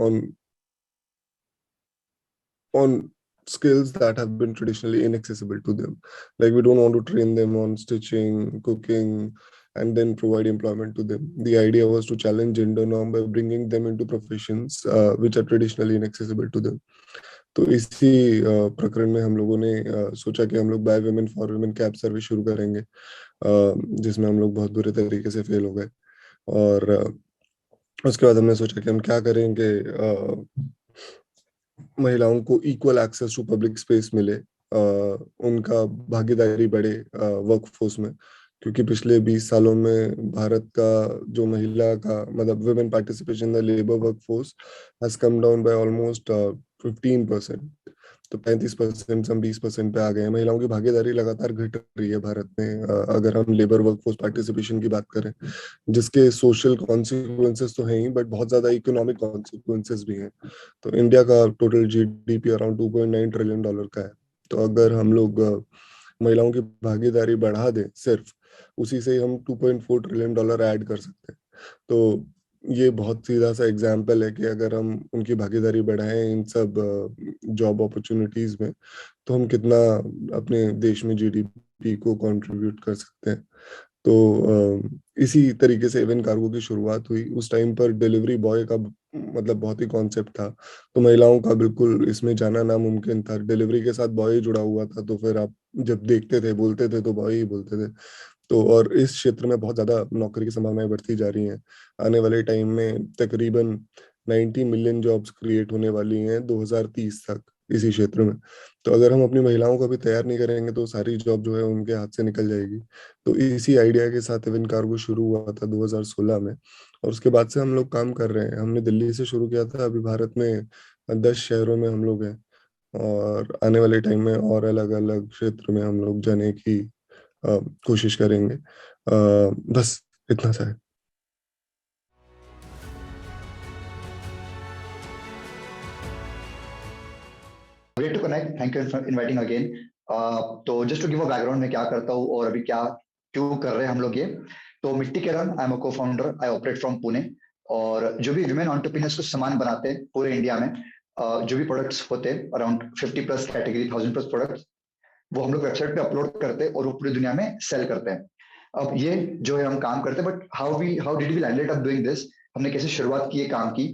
Speaker 7: on skills that have been traditionally inaccessible to them. Like, we don't want to train them on stitching, cooking, and then provide employment to them. The idea was to challenge gender norm by bringing them into professions which are traditionally inaccessible to them. तो इसी प्रकरण में हम लोगों ने सोचा कि हम लोग by women for women cab service शुरू करेंगे, जिसमें हम लोग बहुत बुरे तरीके से फेल हो गए. और उसके बाद हमने सोचा कि हम क्या करेंगे, महिलाओं को equal access to public space मिले, उनका भागीदारी बढ़े वर्कफोर्स में. क्योंकि पिछले 20 सालों में भारत का जो महिला का मतलब women participation in the labour workforce has come down by almost 15%. तो 35% से हम 20% पे आ गए हैं. महिलाओं की भागीदारी लगातार घट रही है भारत में, अगर हम लेबर वर्कफोर्स पार्टिसिपेशन की बात करें, जिसके सोशल कॉन्सिक्वेंसेस तो हैं ही, बट बहुत ज्यादा इकोनॉमिक कॉन्सिक्वेंसेस भी हैं. तो इंडिया का टोटल GDP अराउंड $2.9 ट्रिलियन का है. तो अगर हम लोग महिलाओं की भागीदारी बढ़ा दें, सिर्फ उसी से हम $2.4 ट्रिलियन ऐड कर सकते हैं. तो ये बहुत सीधा सा एग्जाम्पल है कि अगर हम उनकी भागीदारी बढ़ाएं इन सब जॉब अपॉर्चुनिटीज में, तो हम कितना अपने देश में GDP को कंट्रीब्यूट कर सकते हैं. तो इसी तरीके से इवन कार्गो की शुरुआत हुई. उस टाइम पर डिलीवरी बॉय का मतलब बहुत ही कॉन्सेप्ट था, तो महिलाओं का बिल्कुल इसमें जाना नामुमकिन था. डिलीवरी के साथ बॉय जुड़ा हुआ था, तो फिर आप जब देखते थे, बोलते थे, तो बॉय ही बोलते थे. तो और इस क्षेत्र में बहुत ज्यादा नौकरी की संभावनाएं बढ़ती जा रही हैं. आने वाले टाइम में तकरीबन 90 मिलियन जॉब्स क्रिएट होने वाली हैं 2030 तक इसी क्षेत्र में. तो अगर हम अपनी महिलाओं को भी तैयार नहीं करेंगे तो सारी जॉब जो है उनके हाथ से निकल जाएगी. तो इसी आइडिया के साथ इवन कार्गो शुरू हुआ था 2016 में, और उसके बाद से हम लोग काम कर रहे हैं. हमने दिल्ली से शुरू किया था. अभी भारत में 10 शहरों में हम लोग हैं, और आने वाले टाइम में और अलग अलग क्षेत्र में हम लोग जाने की कोशिश करेंगे. बस इतना सा है.
Speaker 8: Great to connect. Thank you for inviting again. तो just to give a background मैं क्या करता हूँ और अभी क्या क्यों कर रहे हैं हम लोग ये. तो मिट्टी Kiran, I am a co-founder. I operate from Pune. और जो भी women entrepreneurs को सामान बनाते हैं पूरे इंडिया में, जो भी प्रोडक्ट्स होते हैं अराउंड 50+ कैटेगरी, 1000+ प्रोडक्ट्स, वो हम लोग वेबसाइट पे अपलोड करते हैं और वो पूरी दुनिया में सेल करते हैं. अब ये जो है हम काम करते हैं, but how did we landed up doing this, हमने कैसे शुरुआत की ये काम की,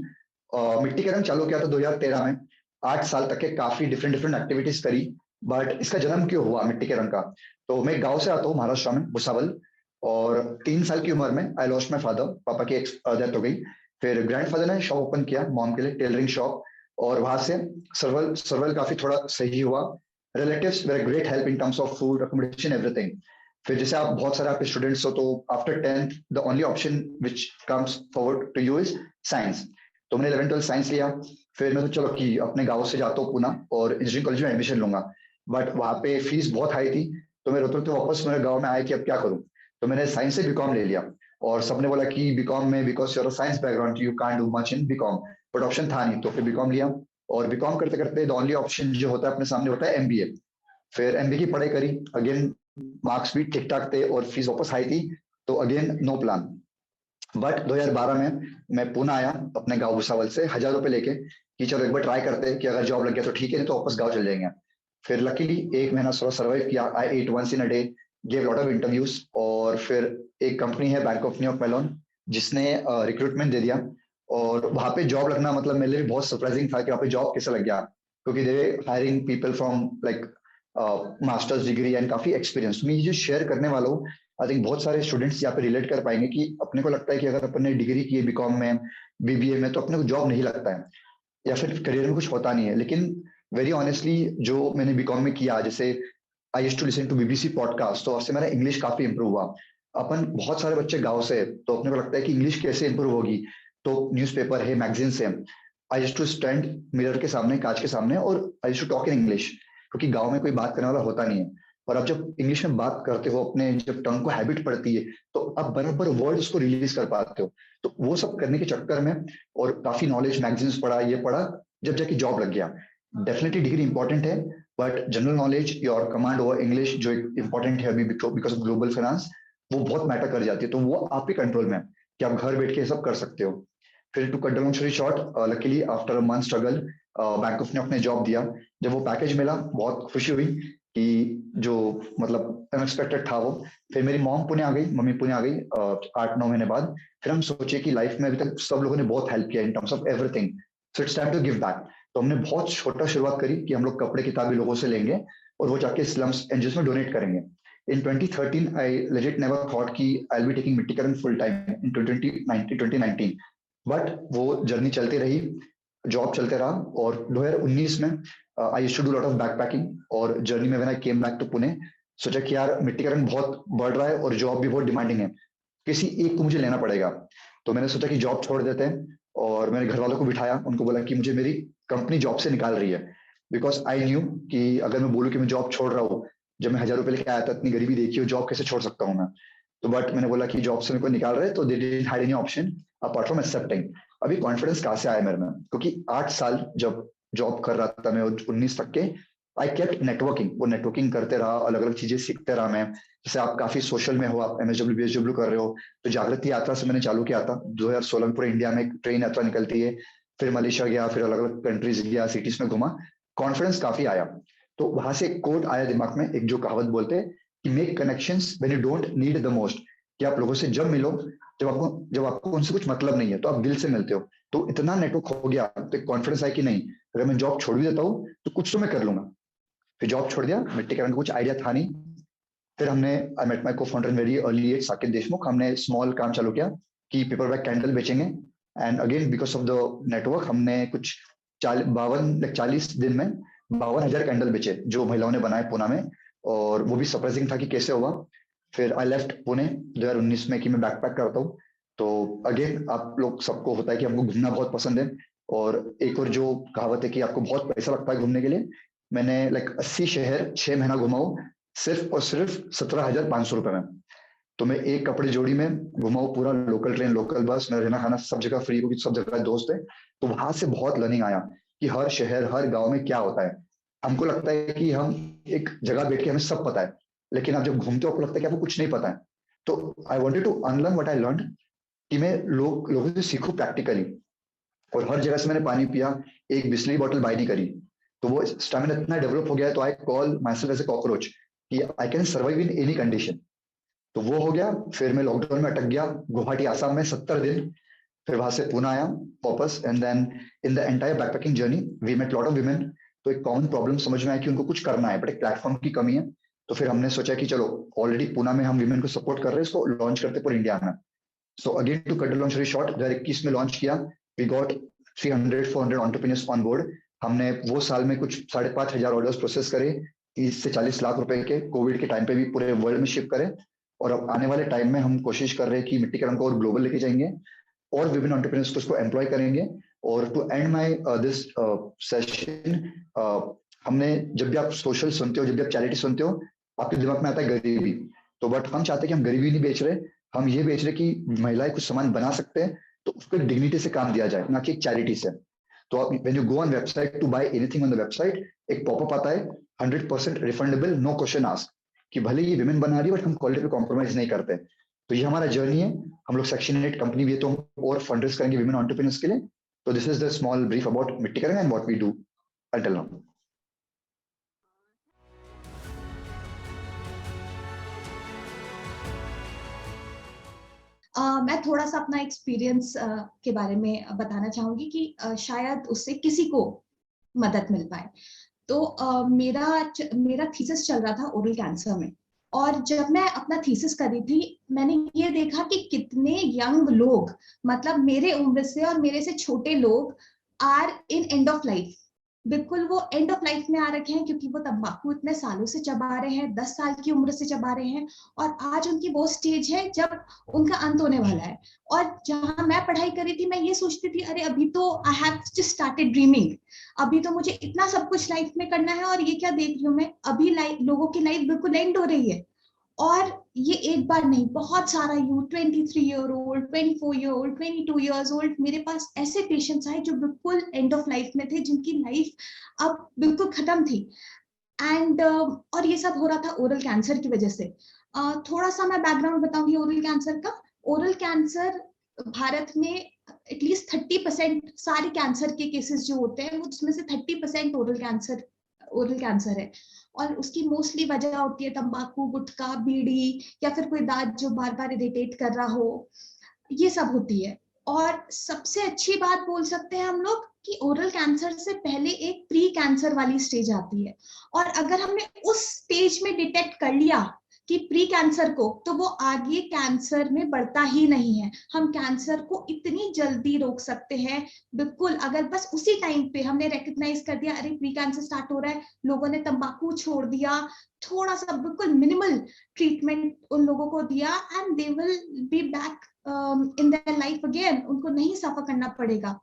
Speaker 8: मिट्टी का रंग चालू किया था 2013 में। 8 साल तक के काफी डिफरेंट डिफरेंट एक्टिविटीज करी। बट इसका जन्म क्यों हुआ मिट्टी के रंग का? तो मैं गांव से आता हूँ महाराष्ट्र में, भुसावल। और 3 साल की उम्र में आई लॉस्ट माई फादर, पापा की डेथ हो गई। फिर ग्रैंडफादर ने शॉप ओपन किया मॉम के लिए, टेलरिंग शॉप। और वहां से सर्वाइवल काफी थोड़ा सही हुआ। Relatives were great help in terms of food, accommodation, everything. फिर जैसे आप बहुत सारे आप स्टूडेंट्स हो, तो after 10th the only option which comes forward to you is science. तो मैंने 11th-12th साइंस लिया। फिर मैं तो चलो कि अपने गाँव से जाता हूँ पुणे और इंजीनियरिंग कॉलेज में एडमिशन लूंगा। बट वहाँ पे फीस बहुत हाई थी। तो मैं रोते रोते वापस मेरे गाँव में आया कि अब क्या करूँ। तो मैंने साइंस से बीकॉम ले लिया। और सबने बोला कि बीकॉम में because your science background you can't do much in BCom. But option था नहीं, तो फिर बीकॉम लिया। और बीकॉम करते करते द ओनली ऑप्शन जो होता है अपने सामने होता है एमबीए। फिर एमबीए की पढ़ाई करी। अगेन मार्क्स भी ठीक ठाक थे और फीस वापस हाई थी, तो अगेन नो प्लान। बट 2012 में मैं पुणे आया अपने गाँव भुसावल से 1000 रुपए लेके कि चलो एक बार ट्राई करते हैं कि अगर जॉब लग गया तो ठीक है, नहीं तो वापस गाँव चल जाएंगे। फिर लकीली 1 महीना सर्वाइव किया। I ate once in a day, gave lot of interviews. और फिर एक कंपनी है बैंक ऑफ न्यूयॉर्क मेलॉन, जिसने रिक्रूटमेंट दे दिया। और वहां पे जॉब लगना मतलब मेरे लिए बहुत सरप्राइजिंग था कि वहाँ पे जॉब कैसे लग गया, क्योंकि they hiring people from like masters degree and काफी एक्सपीरियंस। मैं ये जो शेयर करने वाला हूँ, आई थिंक बहुत सारे स्टूडेंट्स यहाँ पे रिलेट कर पाएंगे कि अपने को लगता है कि अगर अपन ने डिग्री की है बीकॉम में, बीबीए में, तो अपने को जॉब नहीं लगता है या फिर करियर में कुछ होता नहीं है। लेकिन वेरी ऑनेस्टली जो मैंने बीकॉम में किया, जैसे I used to listen to BBC podcast, तो उससे मेरा इंग्लिश काफी इंप्रूव हुआ। अपन बहुत सारे बच्चे गाँव से, तो अपने को लगता है कि इंग्लिश कैसे इंप्रूव होगी, तो न्यूज़पेपर है, मैगजीन्स है। I used to stand mirror के सामने, कांच के सामने, और I used to talk in English, क्योंकि गाँव में कोई बात करने वाला होता नहीं है। और अब जब इंग्लिश में बात करते हो, अपने जब टंग को हैबिट पड़ती है, तो अब बराबर वर्ड उसको रिलीज कर पाते हो। तो वो सब करने के चक्कर में और काफी नॉलेज, मैगजीन्स पढ़ा, ये पढ़ा, जब जाके जॉब लग गया। डेफिनेटली डिग्री इंपॉर्टेंट है, but general knowledge, your command over English जो इंपॉर्टेंट है अभी बिकॉज ऑफ ग्लोबल फाइनेंस, वो बहुत मैटर कर जाती है। तो वो आपके कंट्रोल में है कि आप घर बैठ के सब कर सकते हो। फिर to cut the long story short, luckily after a month struggle bank of ने जॉब दिया। जब वो पैकेज मिला बहुत खुशी हुई कि जो मतलब अनएक्सपेक्टेड था वो। फिर मेरी मॉम पुणे आ गई, मम्मी पुणे आ गई 8-9 महीने बाद। फिर हम सोचे कि लाइफ में अभी तक सब लोगों ने बहुत हेल्प किया in terms of everything, so it's time to give back. तो हमने बहुत छोटा शुरुआत करी कि हम लोग कपड़े किताबी लोगों से लेंगे और वो जाके स्लम्स एनजीओ में डोनेट करेंगे। In 2013, I legit never thought कि I'll be taking मिट्टी करण full time in 2019. बट वो जर्नी चलती रही, जॉब चलते रहा। और 2019 में I used to do lot of backpacking. और जर्नी में when I came back to Pune, सोचा कि यार मिट्टी का रंग बहुत बढ़ रहा है और जॉब भी बहुत डिमांडिंग है, किसी एक को मुझे लेना पड़ेगा। तो मैंने सोचा कि जॉब छोड़ देते हैं, और मैंने घर वालों को बिठाया, उनको बोला कि मुझे मेरी कंपनी जॉब से निकाल रही है। बिकॉज आई न्यू कि अगर मैं बोलूँ कि मैं जॉब छोड़ रहा हूँ, जब मैं 1000 रुपए लेके आया था, इतनी गरीबी देखी हो, जॉब कैसे छोड़ सकता हूँ मैं। तो बट मैंने बोला कि जॉब से मेरे को निकाल रहे हैं, तो they didn't had any option apart from accepting. अभी कॉन्फिडेंस कहाँ से आया मेरे में, क्योंकि 8 साल जब जॉब कर रहा था मैं 19 तक के, आई केप्ट नेटवर्किंग। वो नेटवर्किंग करते रहा, अलग अलग चीजें सीखते रहा मैं। जैसे आप काफी सोशल में हो, आप MSW BSW कर रहे हो, तो जागृति यात्रा से मैंने चालू किया था 2016 में। पूरे इंडिया में एक ट्रेन यात्रा निकलती है, फिर मलेशिया गया, फिर अलग अलग कंट्रीज गया, सिटीज में घुमा, कॉन्फिडेंस काफी आया। तो वहां से एक कोड आया दिमाग में, एक जो कहावत बोलते हैं कि make connections when you don't need the most, कि आप लोगों से जब मिलो, जब आपको उनसे कुछ मतलब नहीं है, तो आप दिल से मिलते हो। तो इतना नेटवर्क हो गया, तो एक कॉन्फिडेंस आया कि नहीं, अगर मैं जॉब छोड़ भी देता हूँ तो कुछ तो मैं कर लूंगा। फिर जॉब छोड़ दिया, मिट्टी के रंग का कुछ आइडिया था नहीं। फिर हमने, आई met my cofounder very early age, Saket Deshmukh. हमने स्मॉल काम चालू किया कि पेपर बैग कैंडल बेचेंगे। And again because of the network, हमने कुछ 40 दिन में 52,000 कैंडल बेचे, जो महिलाओं ने बनाए पुणे में। और वो भी सरप्राइजिंग था कि कैसे हुआ। फिर आई लेफ्ट पुणे 2019 में कि मैं बैकपैक करता हूँ। तो अगेन आप लोग सबको होता है कि हमको घूमना बहुत पसंद है। और एक और जो कहावत है कि आपको बहुत पैसा लगता है घूमने के लिए, मैंने लाइक 80 शहर 6 महीना घुमाऊं, सिर्फ और सिर्फ 17,500 रुपए में। तो मैं एक कपड़े जोड़ी में घुमाऊं पूरा, लोकल ट्रेन, लोकल बस, मेरा रहना खाना सब जगह फ्री, क्योंकि सब जगह दोस्त है। तो वहां से बहुत लर्निंग आया कि हर शहर, हर गांव में क्या होता है। हमको लगता है कि हम एक जगह बैठ के हमें सब पता है, लेकिन आप जब घूमते हो आपको लगता है कि आपको कुछ नहीं पता है। तो I wanted to unlearn what I learn, कि मैं लोगों से सीखूं प्रैक्टिकली। और हर जगह से मैंने पानी पिया, एक बिस्लरी बॉटल बाय नहीं करी। तो वो स्टैमिना इतना डेवलप हो गया है, तो I call myself as a cockroach, कि I can survive in any condition. तो वो हो गया। फिर मैं लॉकडाउन में अटक गया गुवाहाटी आसाम में 70 दिन। फिर वहां से पुणे आया वापस, and then in the entire backpacking journey we met lot of women. तो एक कॉमन प्रॉब्लम समझ में आया कि उनको कुछ करना है, बट एक प्लेटफॉर्म की कमी है। तो फिर हमने सोचा कि चलो ऑलरेडी पुणे में हम विमेन को सपोर्ट कर रहे हैं, इसको लॉन्च करते पूरे इंडिया में। So again to cut the long story short, 2021 में लॉन्च किया। We got 300-400 entrepreneurs on board. हमने वो साल में कुछ 5,500 ऑर्डर्स प्रोसेस करे, 30 से 40 लाख रुपए के, कोविड के टाइम पे भी पूरे वर्ल्ड में शिप करे। और अब आने वाले टाइम में हम कोशिश कर रहे हैं कि मिट्टी के रंग को और ग्लोबल लेके जाएंगे और विभिन्न एंटरप्रेन्योर्स को इसको एम्प्लॉय करेंगे। और to end my this session, हमने जब भी आप सोशल सुनते हो, जब भी आप चैरिटी सुनते हो, आपके दिमाग में आता है गरीबी। तो बट हम चाहते हैं कि हम गरीबी नहीं बेच रहे, हम ये बेच रहे कि महिलाएं कुछ सामान बना सकते हैं तो उसको एक डिग्निटी से काम दिया जाए, ना कि एक चैरिटी से। तो आप when you go on website to buy anything on the website, एक पॉपअप आता है 100% रिफंडेबल, नो क्वेश्चन आस्क, कि भले ये विमेन बना रही है बट हम क्वालिटी पे कॉम्प्रोमाइज नहीं करते। तो ये हमारा जर्नी है। हम लोग सेक्शन 8 कंपनी भी है, तो हम और फंड्रेज करेंगे विमेन एंटरप्रेन्योर्स के लिए। तो this is the small brief about Mitti ka Rang and what we do until now.
Speaker 9: मैं थोड़ा सा अपना एक्सपीरियंस के बारे में बताना चाहूंगी कि शायद उससे किसी को मदद मिल पाए। तो मेरा थीसिस चल रहा था ओरल कैंसर में, और जब मैं अपना थीसिस कर रही थी मैंने ये देखा कि कितने यंग लोग, मतलब मेरे उम्र से और मेरे से छोटे लोग are in end of life. बिल्कुल वो एंड ऑफ लाइफ में आ रखे हैं, क्योंकि वो तंबाकू इतने सालों से चबा रहे हैं, 10 साल की उम्र से चबा रहे हैं, और आज उनकी वो स्टेज है जब उनका अंत होने वाला है। और जहां मैं पढ़ाई करी थी मैं ये सोचती थी, अरे अभी तो I have just started dreaming, अभी तो मुझे इतना सब कुछ लाइफ में करना है, और ये क्या देख रही हूँ मैं, अभी लोगों की लाइफ बिल्कुल एंड हो रही है। और ये एक बार नहीं, बहुत सारा youth, 23 year old, 24 year old, 22 years old, मेरे पास ऐसे पेशेंट्स आए जो बिल्कुल एंड ऑफ लाइफ में थे, जिनकी लाइफ अब बिल्कुल खत्म थी। एंड और ये सब हो रहा था ओरल कैंसर की वजह से। थोड़ा सा मैं बैकग्राउंड बताऊंगी ओरल कैंसर का। ओरल कैंसर भारत में एटलीस्ट 30% सारे कैंसर के केसेस जो होते हैं, उसमें से 30% ओरल कैंसर है। और उसकी मोस्टली वजह होती है तंबाकू, गुटखा, बीड़ी, या फिर कोई दांत जो बार बार इरिटेट कर रहा हो, ये सब होती है। और सबसे अच्छी बात बोल सकते हैं हम लोग कि ओरल कैंसर से पहले एक प्री कैंसर वाली स्टेज आती है, और अगर हमने उस स्टेज में डिटेक्ट कर लिया कि प्री कैंसर को, तो वो आगे कैंसर में बढ़ता ही नहीं है। हम कैंसर को इतनी जल्दी रोक सकते हैं, बिल्कुल, अगर बस उसी टाइम पे हमने रिकग्नाइज कर दिया, अरे प्री कैंसर स्टार्ट हो रहा है, लोगों ने तंबाकू छोड़ दिया, थोड़ा सा बिल्कुल मिनिमल ट्रीटमेंट उन लोगों को दिया, and they will be back in their life again, उनको नहीं सफर करना पड़ेगा।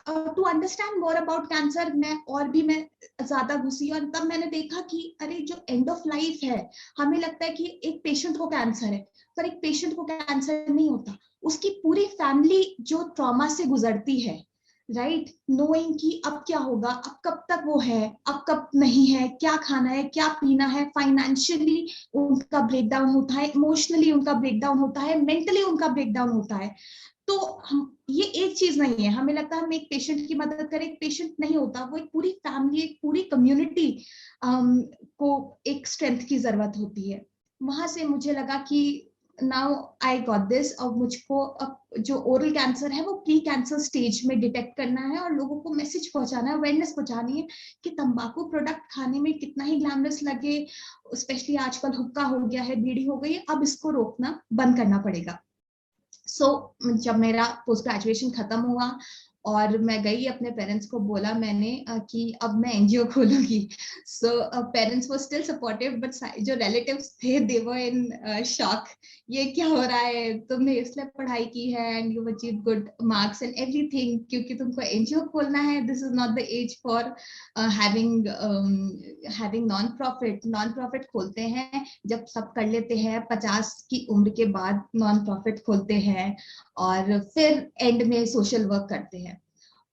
Speaker 9: To understand more about cancer मैं ज्यादा घुसी, और तब मैंने देखा कि अरे जो एंड ऑफ लाइफ है, हमें लगता है कि एक पेशेंट को कैंसर है, पर एक पेशेंट को कैंसर नहीं होता, उसकी पूरी फैमिली जो ट्रॉमा से गुजरती है, राइट, नोइंग कि अब क्या होगा, अब कब तक वो है, अब कब नहीं है, क्या खाना है, क्या पीना है, फाइनेंशियली उनका ब्रेकडाउन होता है, इमोशनली उनका ब्रेकडाउन होता है, मेंटली उनका ब्रेकडाउन होता है। तो हम, ये एक चीज नहीं है, हमें लगता है हम एक पेशेंट की मदद करें, एक पेशेंट नहीं होता, वो एक पूरी फैमिली, एक पूरी कम्युनिटी को एक स्ट्रेंथ की जरूरत होती है। वहां से मुझे लगा कि नाउ आई गॉट दिस, और मुझको अब जो ओरल कैंसर है वो प्री कैंसर स्टेज में डिटेक्ट करना है, और लोगों को मैसेज पहुंचाना है, अवेयरनेस पहुंचानी है कि तंबाकू प्रोडक्ट खाने में कितना ही ग्लैमरस लगे, स्पेशली आजकल हुक्का हो गया है, बीड़ी हो गई है, अब इसको रोकना बंद करना पड़ेगा। जब मेरा पोस्ट ग्रेजुएशन खत्म हुआ और मैं गई, अपने पेरेंट्स को बोला मैंने कि अब मैं एनजीओ खोलूंगी। So parents were still supportive, but जो रिलेटिव्स थे दे वर इन शॉक, ये क्या हो रहा है, तुमने इसलिए पढ़ाई की है and you achieve good marks and everything, क्योंकि तुमको एनजीओ खोलना है, this is not the age for having non profit खोलते हैं जब सब कर लेते हैं, 50 की उम्र के बाद नॉन प्रॉफिट खोलते हैं, और फिर एंड में सोशल वर्क करते हैं।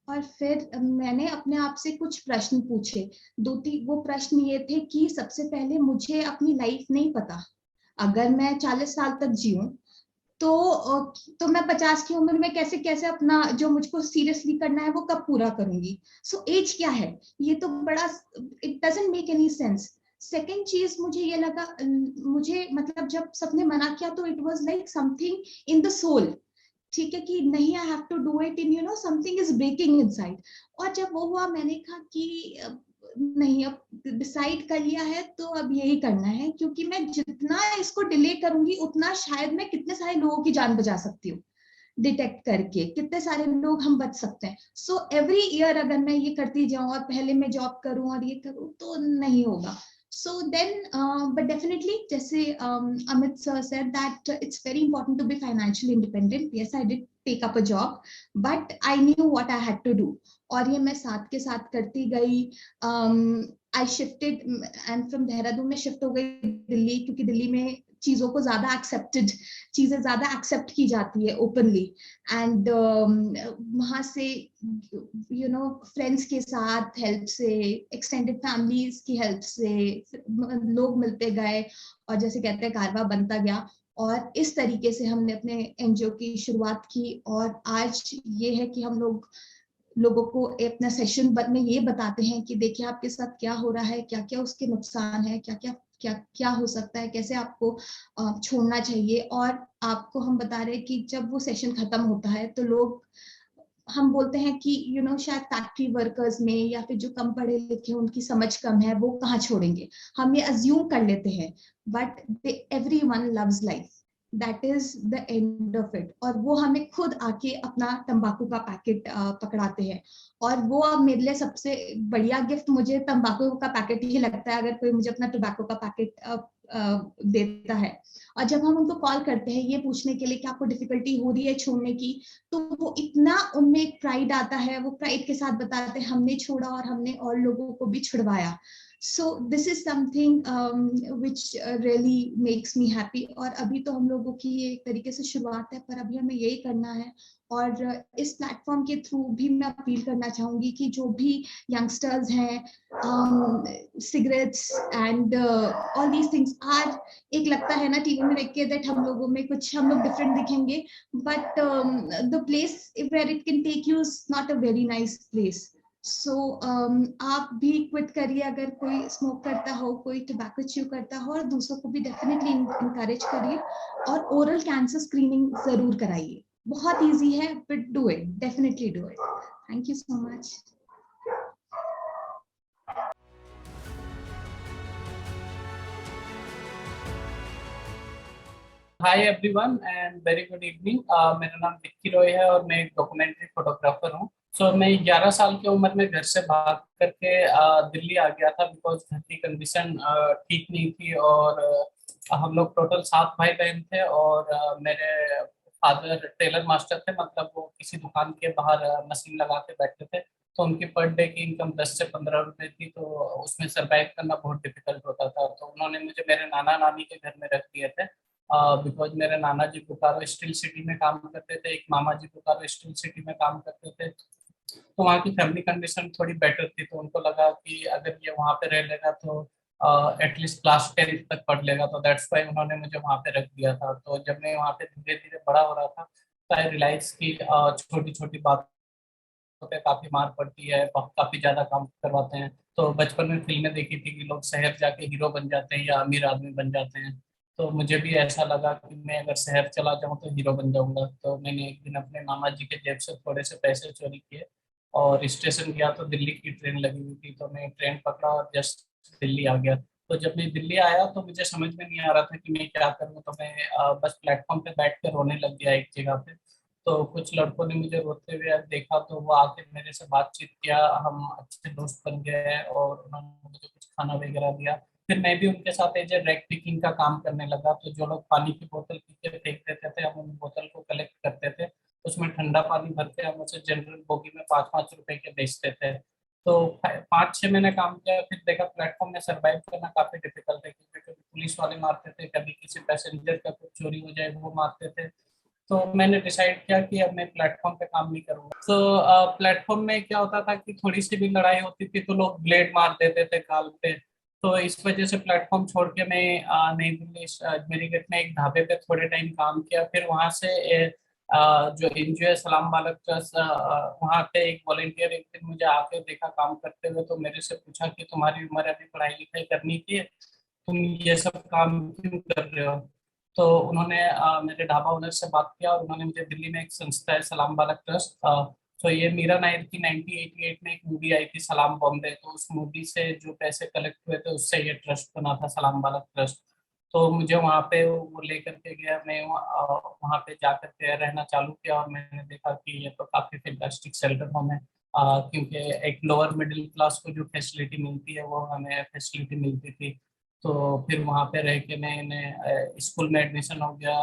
Speaker 9: और फिर मैंने अपने आप से कुछ प्रश्न पूछे, वो प्रश्न ये थे कि सबसे पहले मुझे अपनी लाइफ नहीं पता, अगर मैं 40 साल तक जीऊं तो मैं 50 की उम्र में कैसे कैसे अपना जो मुझको सीरियसली करना है वो कब पूरा करूंगी। सो एज क्या है, ये तो बड़ा, it doesn't make any sense. Second चीज मुझे ये लगा, मुझे मतलब जब सबने मना किया तो it was like something in the soul, ठीक है कि नहीं, I have to do it in you know something is breaking inside. और जब वो हुआ मैंने कहा कि नहीं, अब डिसाइड कर लिया है तो अब यही करना है, क्योंकि मैं जितना इसको डिले करूंगी उतना शायद मैं कितने सारे लोगों की जान बचा सकती हूँ। डिटेक्ट करके कितने सारे लोग हम बच सकते हैं। सो एवरी ईयर अगर मैं ये करती जाऊं और पहले मैं जॉब करूं और ये करूं तो नहीं होगा। So then, but definitely, जैसे Amit sir said that it's very important to be financially independent. Yes, I did take up a job, but I knew what I had to do. और ये मैं साथ के साथ करती गई। I shifted and from Dehradun में शिफ्ट हो गई दिल्ली, क्योंकि दिल्ली में चीजों को ज्यादा चीजें ज्यादा एक्सेप्ट की जाती है ओपनली। एंड वहां से फ्रेंड्स के साथ हेल्प से, एक्सटेंडेड फैमिलीज की हेल्प से लोग मिलते गए, और जैसे कहते हैं कारवा बनता गया। और इस तरीके से हमने अपने एनजीओ की शुरुआत की, और आज ये है कि हम लोगों को अपना सेशन में ये बताते हैं कि देखिए आपके साथ क्या हो रहा है, क्या क्या उसके नुकसान है, क्या क्या हो सकता है, कैसे आपको छोड़ना चाहिए। और आपको हम बता रहे हैं कि जब वो सेशन खत्म होता है तो लोग, हम बोलते हैं कि शायद फैक्ट्री वर्कर्स में या फिर जो कम पढ़े लिखे उनकी समझ कम है, वो कहाँ छोड़ेंगे, हम ये अज्यूम कर लेते हैं। But everyone loves life, that is the end of it. और वो हमें खुद आके अपना तंबाकू का पैकेट पकड़ाते हैं, और वो अब मेरे लिए सबसे बढ़िया गिफ्ट मुझे तंबाकू का पैकेट ही लगता है, अगर कोई मुझे अपना टोबैको का पैकेट देता है। और जब हम उनको कॉल करते हैं ये पूछने के लिए कि आपको डिफिकल्टी हो रही है छोड़ने की, तो वो इतना उनमें एक प्राइड आता है, वो प्राइड के साथ बताते हैं हमने छोड़ा और हमने और लोगों को भी छुड़वाया। So this is something which really makes me happy। और अभी तो हम लोगों की ये एक तरीके से शुरुआत है, पर अभी हमें यही करना है। और इस प्लेटफॉर्म के थ्रू भी मैं अपील करना चाहूंगी कि जो भी यंगस्टर्स हैं, cigarettes and all these things, आज एक लगता है ना टीवी में देख के दैट हम लोगों में कुछ हम लोग डिफरेंट दिखेंगे, but the place where it can take you is not a very nice place. So आप भी क्विट करिए, अगर कोई स्मोक करता हो, कोई टोबैको च्यू करता हो, और दूसरों को भी डेफिनेटली इंकरेज करिए। और ओरल कैंसर स्क्रीनिंग जरूर कराइए, बहुत इजी है, but do it, definitely do it. Thank you so much.
Speaker 10: Hi everyone and very good evening. मेरा नाम विक्की रॉय है और मैं एक डॉक्यूमेंट्री फोटोग्राफर हूँ। मैं 11 साल की उम्र में घर से भाग करके दिल्ली आ गया था, बिकॉज घर की कंडीशन ठीक नहीं थी। और हम लोग टोटल 7 भाई बहन थे, और मेरे फादर टेलर मास्टर थे, मतलब वो किसी दुकान के बाहर मशीन लगा के बैठे थे। तो उनकी पर डे की इनकम 10 से 15 रुपए थी, तो उसमें सरवाइव करना बहुत डिफिकल्ट होता था। तो उन्होंने मुझे मेरे नाना नानी के घर में रख दिए थे, बिकॉज मेरे नाना जी बोकारो स्टील सिटी में काम करते थे, एक मामा जी बोकारो स्टील सिटी में काम करते थे। तो वहाँ की फैमिली कंडीशन थोड़ी बेटर थी, तो उनको लगा कि अगर ये वहाँ पे रह लेगा तो एटलीस्ट क्लास 10 तक पढ़ लेगा। तो दैट्स वाई उन्होंने मुझे वहाँ पे रख दिया था। तो जब मैं वहाँ पे धीरे धीरे बड़ा हो रहा था, तो आई रियलाइज की छोटी छोटी बातों पे काफी मार पड़ती है, काफी ज्यादा काम करवाते हैं। तो बचपन में फिल्में देखी थी कि लोग शहर जाके हीरो बन जाते हैं या अमीर आदमी बन जाते हैं। तो मुझे भी ऐसा लगा कि मैं अगर शहर चला जाऊं तो हीरो बन जाऊंगा। तो मैंने एक दिन अपने मामा जी के जेब से थोड़े से पैसे चोरी किए और स्टेशन गया, तो दिल्ली की ट्रेन लगी हुई थी, तो मैं ट्रेन पकड़ा और जस्ट दिल्ली आ गया। तो जब मैं दिल्ली आया तो मुझे समझ में नहीं आ रहा था कि मैं क्या करूं। तो मैं बस प्लेटफॉर्म पे बैठ कर रोने लग गया एक जगह पे। तो कुछ लड़कों ने मुझे रोते हुए देखा, तो वो आके मेरे से बातचीत किया, हम अच्छे दोस्त बन गए और उन्होंने मुझे कुछ खाना वगैरह दिया। फिर मैं भी उनके साथ एज ए रैक पिकिंग का काम करने लगा। तो जो लोग पानी की बोतल पी के फेंक देते थे, हम उन बोतल को कलेक्ट करते थे, उसमें ठंडा पानी भर के हम उसे जनरल बोगी में 5-5 रुपए के बेचते थे। तो 5-6 महीने काम किया, फिर देखा प्लेटफॉर्म में सर्वाइव करना काफी डिफिकल्ट है, क्योंकि कभी पुलिस वाले मारते थे, कभी किसी पैसेंजर का कुछ चोरी हो जाए वो मारते थे। तो मैंने डिसाइड किया कि अब मैं प्लेटफॉर्म पे काम नहीं करूंगा। तो प्लेटफॉर्म में क्या होता था कि थोड़ी सी भी लड़ाई होती थी तो लोग ब्लेड मार देते थे गाल पे। तो इस वजह से प्लेटफॉर्म छोड़ के मैं नई दिल्ली अजमेरी गेट में एक ढाबे पे थोड़े टाइम काम किया। फिर वहां से जो एनजीओ सलाम बालक ट्रस्ट, वहाँ पे एक वॉलेंटियर एक दिन मुझे आके देखा काम करते हुए, तो मेरे से पूछा कि तुम्हारी उम्र अभी पढ़ाई लिखाई करनी थी, तुम ये सब काम क्यों कर रहे हो। तो उन्होंने मेरे ढाबा ओनर से बात किया और उन्होंने मुझे दिल्ली में एक संस्था है सलाम बालक ट्रस्ट, तो ये मीरा नायर की 1988 में एक मूवी आई थी सलाम बॉम्बे, तो उस मूवी से जो पैसे कलेक्ट हुए थे उससे ये ट्रस्ट बना था सलाम बालक ट्रस्ट। तो मुझे वहाँ पे वो लेकर के गया, मैं वहाँ पे जा करके रहना चालू किया और मैंने देखा कि ये तो काफी फैंटास्टिक शेल्टर होम है, क्योंकि एक लोअर मिडिल क्लास को जो फैसिलिटी मिलती है वो हमें फैसिलिटी मिलती थी। तो फिर वहाँ पे रह के मैंने स्कूल में एडमिशन हो गया,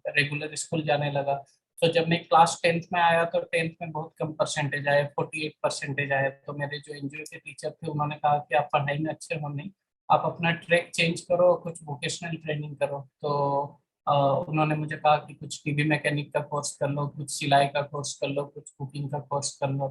Speaker 10: रेगुलर स्कूल जाने लगा। तो जब मैं क्लास 10th में आया तो 10th में बहुत कम परसेंटेज आए, 48% आए। तो मेरे जो एनजीओ के टीचर थे उन्होंने कहा कि आप पढ़ाई में अच्छे हो नहीं, आप अपना ट्रैक चेंज करो, कुछ वोकेशनल ट्रेनिंग करो। तो उन्होंने मुझे कहा कि कुछ टीवी मैकेनिक का कोर्स कर लो, कुछ सिलाई का कोर्स कर लो, कुछ कुकिंग का कोर्स कर लो।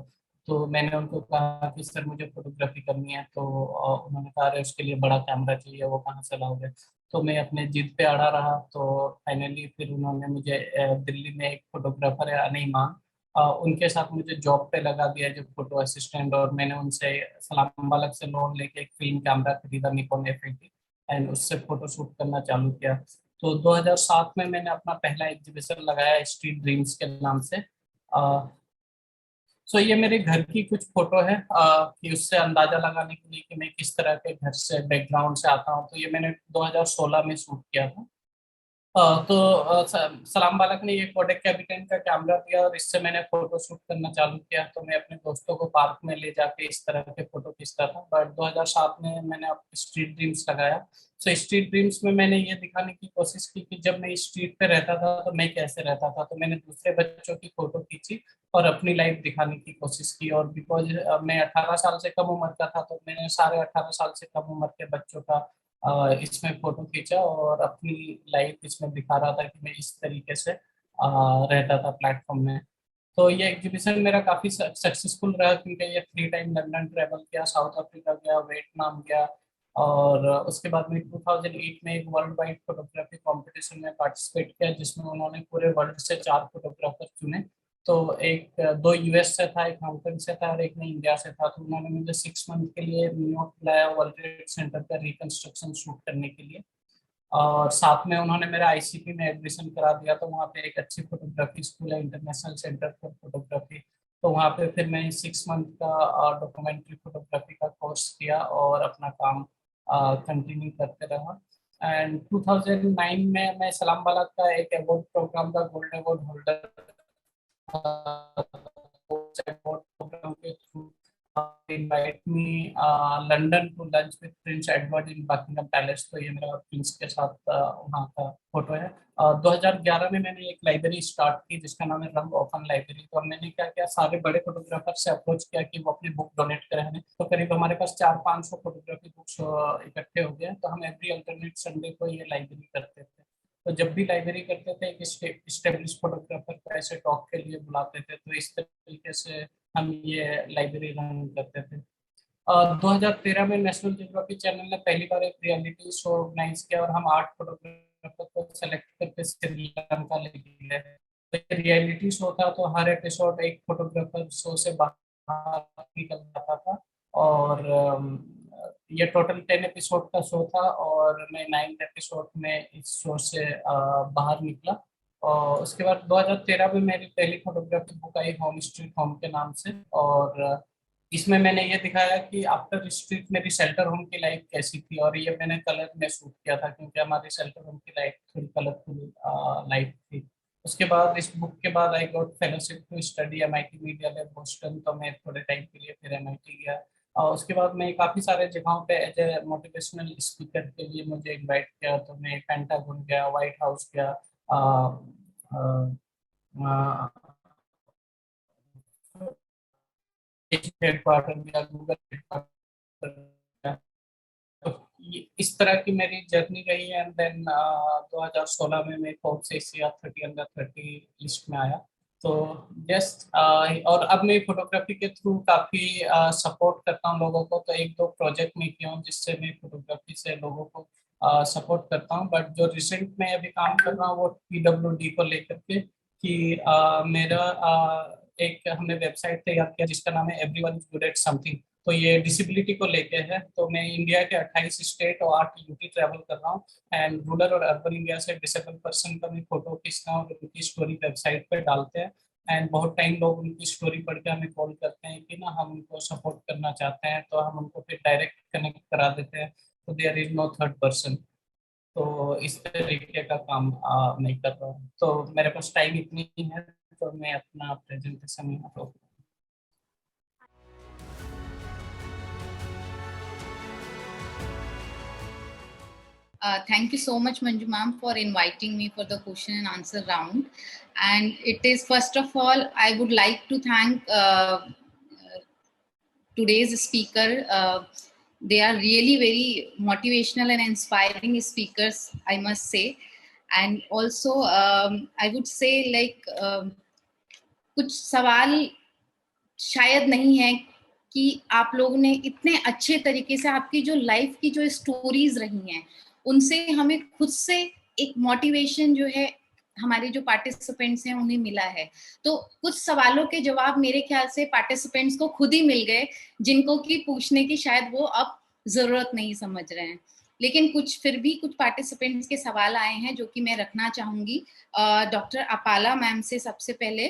Speaker 10: तो मैंने उनको कहा कि सर मुझे फोटोग्राफी करनी है। तो उन्होंने कहा अरे उसके लिए बड़ा कैमरा चाहिए, वो कहाँ से लाओगे। तो मैं अपने जिद पे अड़ा रहा, तो फाइनली फिर उन्होंने मुझे दिल्ली में एक फोटोग्राफर है अनई मान, उनके साथ मुझे जॉब पे लगा दिया जो फोटो असिस्टेंट। और मैंने उनसे सलाम बालक से लोन लेके एक फिल्म कैमरा खरीदा निकॉन F80 एंड उससे फोटो शूट करना चालू किया। तो 2007 में मैंने अपना पहला एग्जीबिशन लगाया स्ट्रीट ड्रीम्स के नाम से। सो ये मेरे घर की कुछ फोटो है, कि उससे अंदाजा लगाने के लिए कि मैं किस तरह के घर से बैकग्राउंड से आता हूँ। तो ये मैंने 2016 में शूट किया था। तो सलाम बालक ने ये कोडेक कैपिटन का कैमरा दिया और इससे मैंने फोटो शूट करना चालू किया। तो मैं अपने दोस्तों को पार्क में ले जाके इस तरह के फोटो खींचता था। बट 2007 में मैंने अब स्ट्रीट ड्रीम्स लगाया। सो स्ट्रीट ड्रीम्स में मैंने ये दिखाने की कोशिश की कि जब मैं स्ट्रीट पे रहता था तो मैं कैसे रहता था। तो मैंने दूसरे बच्चों की फोटो खींची और अपनी लाइफ दिखाने की कोशिश की। और बिकॉज मैं 18 साल से कम उम्र का था तो मैंने सारे 18 साल से कम उम्र के बच्चों का इसमें फोटो खींचा और अपनी लाइफ इसमें दिखा रहा था कि मैं इस तरीके से रहता था प्लेटफॉर्म में। तो ये एग्जीबिशन मेरा काफी सक्सेसफुल रहा, क्योंकि ये 3 टाइम लंदन ट्रेवल किया, साउथ अफ्रीका गया, वियतनाम गया। और उसके बाद में 2008 में एक वर्ल्ड वाइड फोटोग्राफी कंपटीशन में पार्टिसिपेट किया जिसमें उन्होंने पूरे वर्ल्ड से 4 फोटोग्राफर चुने। तो एक 2 यूएस से था, एक हांगकांग से था और एक ने इंडिया से था। तो उन्होंने मुझे 6 मंथ के लिए न्यूयॉर्क बुलाया वर्ल्ड ट्रेड सेंटर का रिकंस्ट्रक्शन शूट करने के लिए। और साथ में उन्होंने मेरा आईसीपी में एडमिशन करा दिया। तो वहाँ पे एक अच्छी फोटोग्राफी स्कूल है, इंटरनेशनल सेंटर फॉर फोटोग्राफी। तो वहाँ पे फिर मैं 6 मंथ का डॉक्यूमेंट्री फोटोग्राफी का कोर्स किया और अपना काम कंटिन्यू करते रहा। एंड 2009 में मैं सलाम बालक का एक अवार्ड प्रोग्राम का गोल्ड अवार्ड होल्डर program के through invite me London to lunch with prince Edward in Buckingham Palace. तो ये मेरा प्रिंस के साथ वहाँ का फोटो है। 2011 में मैंने एक लाइब्रेरी स्टार्ट की जिसका नाम है रंग ओपन लाइब्रेरी। तो मैंने क्या किया, सारे बड़े फोटोग्राफर से अप्रोच किया कि वो अपनी बुक डोनेट करें हमें। तो करीब हमारे पास 400-500 फोटोग्राफी बुक्स इकट्ठे हो गए। तो हम एवरी अल्टरनेट संडे को ये लाइब्रेरी करते थे। तो जब भी लाइब्रेरी करते थे एक स्टेब्लिश फोटोग्राफर को ऐसे टॉक के लिए बुलाते थे। तो इस तरीके से हम ये लाइब्रेरी रन करते थे। 2013 में नेशनल ज्योग्राफी चैनल ने पहली बार एक रियलिटी शो ऑर्गेनाइज किया और हम 8 फोटोग्राफर को सेलेक्ट करके श्रीलंका ले गए। तो ये रियलिटी शो था, तो हर एपिसोड एक फोटोग्राफर शो से बाहर निकल जाता था। और ये टोटल 10 एपिसोड का शो था और मैं 9th एपिसोड में इस शो से बाहर निकला। और उसके बाद 2013 में मेरी पहली फोटोग्राफी बुक आई होम स्ट्रीट होम के नाम से। और इसमें मैंने ये दिखाया कि आफ्टर स्ट्रीट मेरी शेल्टर होम की लाइफ कैसी थी। और ये मैंने कलर में शूट किया था क्योंकि हमारी शेल्टर होम की लाइफ थोड़ी कलरफुल लाइफ थी। उसके बाद इस बुक के बाद I got fellowship to study MIT media lab Boston. तो मैं थोड़े टाइम के लिए फिर MIT गया। और उसके बाद मैं काफ़ी सारे जगहों पे एज ए मोटिवेशनल स्पीकर के लिए मुझे इनवाइट किया। तो मैं पेंटागन गया, व्हाइट हाउस गया, हेडक्वार्टर गया, गूगल हेडक्वार्टर गया। तो इस तरह की मेरी जर्नी रही है। एंड देन 2016 में मैं फोर्ब्स एशिया 30 अंडर 30 लिस्ट में आया। तो जस्ट और अब मैं फोटोग्राफी के थ्रू काफ़ी सपोर्ट करता हूँ लोगों को। तो 1-2 प्रोजेक्ट में किया हूँ जिससे मैं फोटोग्राफी से लोगों को सपोर्ट करता हूँ। बट जो रिसेंट में अभी काम कर रहा हूँ वो PWD को लेकर के कि मेरा एक हमने वेबसाइट तैयार किया जिसका नाम है everyone is good at something. तो ये डिसेबिलिटी को लेके है। तो मैं इंडिया के 28 स्टेट और 8 यूटी ट्रैवल कर रहा हूँ एंड रूरल और अर्बन इंडिया से डिसेबल पर्सन का मैं फोटो खींचता हूँ और उनकी स्टोरी वेबसाइट पे डालते हैं। एंड बहुत टाइम लोग उनकी स्टोरी पढ़ के हमें कॉल करते हैं कि ना हम उनको सपोर्ट करना चाहते हैं, तो हम उनको फिर डायरेक्ट कनेक्ट करा देते हैं। तो there is no third person. तो इस तरीके का काम मैं कर रहा हूँ। तो मेरे पास टाइम इतनी ही है, तो मैं अपना प्रेजेंटेशन यहाँ रोक।
Speaker 11: Thank you so much, Manju ma'am, for inviting me for the question and answer round. And it is, first of all, I would like to thank today's speaker. They are really very motivational and inspiring speakers, I must say. And also, I would say like कुछ सवाल शायद नहीं है कि आप लोगों ने इतने अच्छे तरीके से आपकी जो लाइफ की जो स्टोरीज रही हैं उनसे हमें खुद से एक मोटिवेशन जो है हमारे जो पार्टिसिपेंट्स हैं उन्हें मिला है। तो कुछ सवालों के जवाब मेरे ख्याल से पार्टिसिपेंट्स को खुद ही मिल गए, जिनको कि पूछने की शायद वो अब जरूरत नहीं समझ रहे हैं। लेकिन कुछ फिर भी कुछ पार्टिसिपेंट्स के सवाल आए हैं जो कि मैं रखना चाहूंगी डॉक्टर अपाला मैम से। सबसे पहले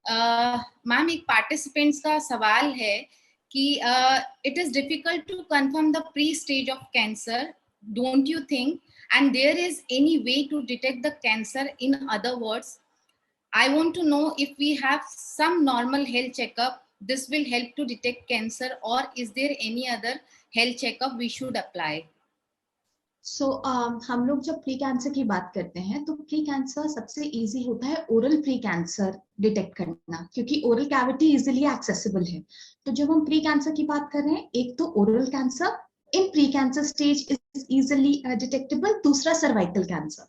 Speaker 11: मैम, एक पार्टिसिपेंट्स का सवाल है कि it is difficult to confirm the pre stage of cancer, don't you think, and there is any way to detect the cancer? In other words, I want to know if we have some normal health checkup, this will help to detect cancer, or is there any other health checkup we should apply?
Speaker 9: So हम लोग जब pre cancer की बात करते हैं तो pre cancer सबसे easy होता है ओरल प्री कैंसर डिटेक्ट करना, क्योंकि ओरल कैविटी इजीली एक्सेसिबल है। तो जब हम प्री कैंसर की बात कर रहे हैं, एक तो oral cancer in pre cancer stage is easily detectable, दूसरा सर्वाइकल कैंसर,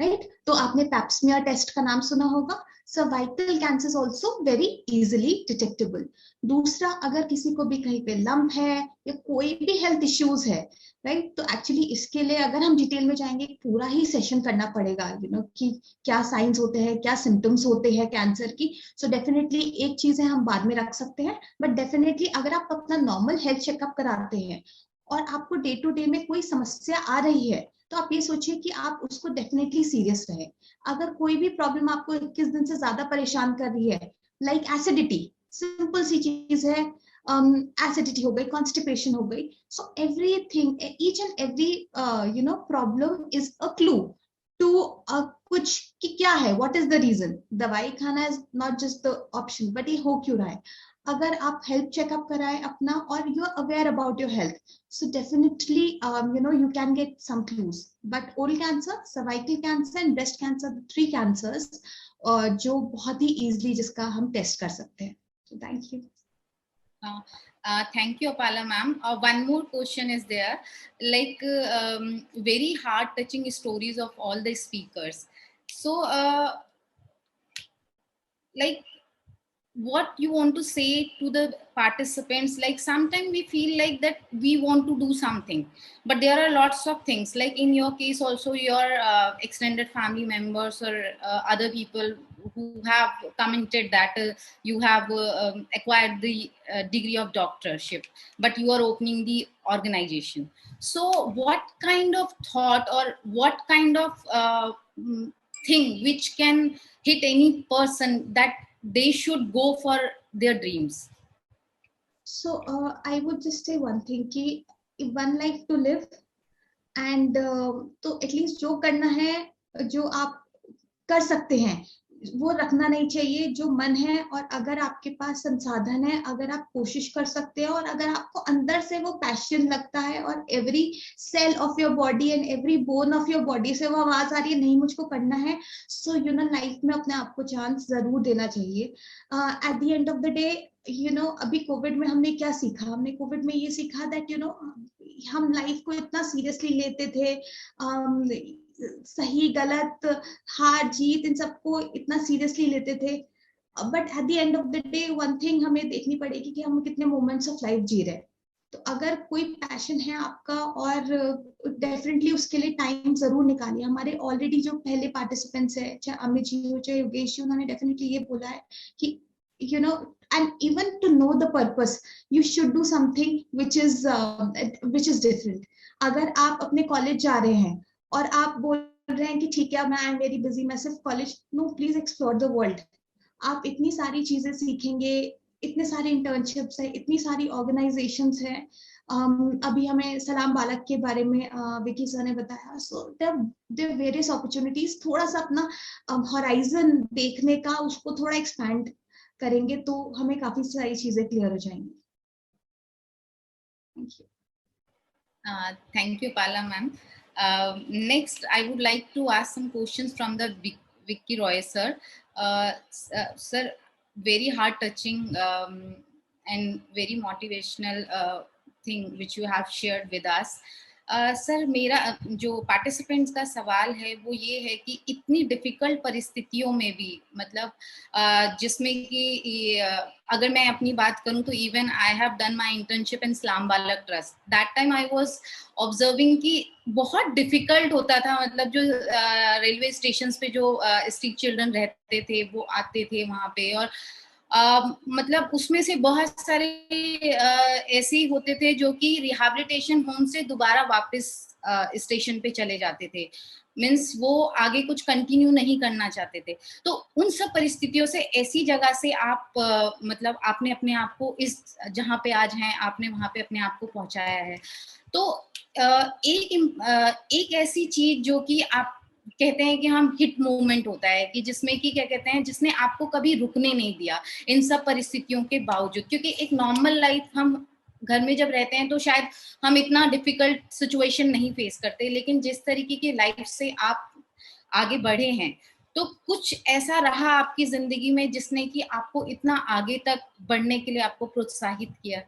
Speaker 9: राइट? तो आपने पैप्समियर टेस्ट का नाम सुना होगा। Cervical cancer also very easily detectable. दूसरा, अगर किसी को भी कहीं पे लंप है या कोई भी हेल्थ इश्यूज है, राइट, तो एक्चुअली इसके लिए अगर हम डिटेल में जाएंगे पूरा ही सेशन करना पड़ेगा, कि क्या साइंस होते हैं, क्या सिम्टम्स होते हैं कैंसर की। सो डेफिनेटली एक चीज है हम बाद में रख सकते हैं, बट डेफिनेटली अगर आप अपना नॉर्मल हेल्थ चेकअप कराते हैं और आपको डे टू डे में कोई समस्या आ रही है, तो आप ये सोचिए कि आप उसको डेफिनेटली सीरियस रहे। अगर कोई भी प्रॉब्लम आपको 21 दिन से ज्यादा परेशान कर रही है, लाइक एसिडिटी, सिंपल सी चीज है, एसिडिटी हो गई, कॉन्स्टिपेशन हो गई, so everything, each and every problem is a clue to कुछ कि क्या है, व्हाट इज द रीजन। दवाई खाना is not just the option, but ये हो क्यों रहा है। अगर आप हेल्थ चेकअप कराएं अपना और you are aware about your health, so definitely you can get some clues. But oral cancer, cervical cancer and breast cancer, the 3 cancers जो बहुत ही easily जिसका हम टेस्ट कर सकते हैं। So thank you.
Speaker 11: Thank you, Apala ma'am. One more question is there, like very heart touching stories of all the speakers. So like what you want to say to the participants? Like sometimes we feel like that we want to do something, but there are lots of things, like in your case also your extended family members or other people who have commented that you have acquired the degree of doctorship, but you are opening the organization. So what kind of thought or what kind of thing which can hit any person that they should go for their dreams?
Speaker 9: So I would just say one thing कि one life to live, and तो at least जो करना है, जो आप कर सकते हैं वो रखना नहीं चाहिए, जो मन है। और अगर आपके पास संसाधन है, अगर आप कोशिश कर सकते हैं और अगर आपको अंदर से वो पैशन लगता है और every cell of your body and every bone of your body से वो आवाज आ रही है नहीं मुझको करना है, सो लाइफ में अपने आप को चांस जरूर देना चाहिए। At the end of the day अभी कोविड में हमने क्या सीखा? हमने कोविड में ये सीखा दैट हम लाइफ को इतना सीरियसली लेते थे, सही गलत हार जीत इन सबको इतना सीरियसली लेते थे, but at the end of the day one thing हमें देखनी पड़ेगी कि हम कितने मोमेंट्स ऑफ लाइफ जी रहे हैं। तो अगर कोई पैशन है आपका, और डेफिनेटली उसके लिए टाइम जरूर निकालिए। हमारे ऑलरेडी जो पहले पार्टिसिपेंट्स है, चाहे अमित जी हो चाहे योगेश जी, उन्होंने डेफिनेटली ये बोला है कि and even to know the purpose, you should do something which is different. अगर आप अपने कॉलेज जा रहे हैं और आप बोल रहे हैं कि ठीक है मैं आई एम वेरी बिजी, मैं सिर्फ college, no, please explore the world. आप इतनी सारी चीजें सीखेंगे, इतने सारे इंटर्नशिप्स हैं, इतनी सारी ऑर्गेनाइजेशंस हैं. अभी हमें सलाम बालक के बारे में विकी सर ने बताया. So there various opportunities. थोड़ा सा अपना हॉराइजन देखने का, उसको थोड़ा एक्सपैंड करेंगे तो हमें काफी सारी चीजें क्लियर हो जाएंगी. Thank you.
Speaker 11: Thank you, Pala ma'am. Next, I would like to ask some questions from the Vicky Roy sir. Sir, very heart-touching and very motivational thing which you have shared with us. Sir, मेरा जो participants का सवाल है वो ये है कि इतनी डिफिकल्ट परिस्थितियों में भी, मतलब जिसमें कि अगर मैं अपनी बात करूं तो even I have done my internship in सलाम बालक trust. That time I was observing कि बहुत डिफिकल्ट होता था. मतलब जो रेलवे स्टेशन पे जो स्ट्रीट चिल्ड्रन रहते थे वो आते थे वहाँ पे, और मतलब उसमें से बहुत सारे ऐसे होते थे जो कि रिहैबिलिटेशन होम से दोबारा वापस स्टेशन पे चले जाते थे. मीन्स वो आगे कुछ कंटिन्यू नहीं करना चाहते थे. तो उन सब परिस्थितियों से, ऐसी जगह से आप मतलब आपने अपने आप को इस जहाँ पे आज हैं, आपने वहाँ पे अपने आप को पहुंचाया है. तो एक ऐसी चीज जो कि आप कहते हैं कि हम हिट मोमेंट होता है, कि जिसमें कि क्या कहते हैं, जिसने आपको कभी रुकने नहीं दिया इन सब परिस्थितियों के बावजूद. क्योंकि एक नॉर्मल लाइफ हम घर में जब रहते हैं तो शायद हम इतना डिफिकल्ट सिचुएशन नहीं फेस करते, लेकिन जिस तरीके की लाइफ से आप आगे बढ़े हैं, तो कुछ ऐसा रहा आपकी जिंदगी में जिसने कि आपको इतना आगे तक बढ़ने के लिए आपको प्रोत्साहित किया.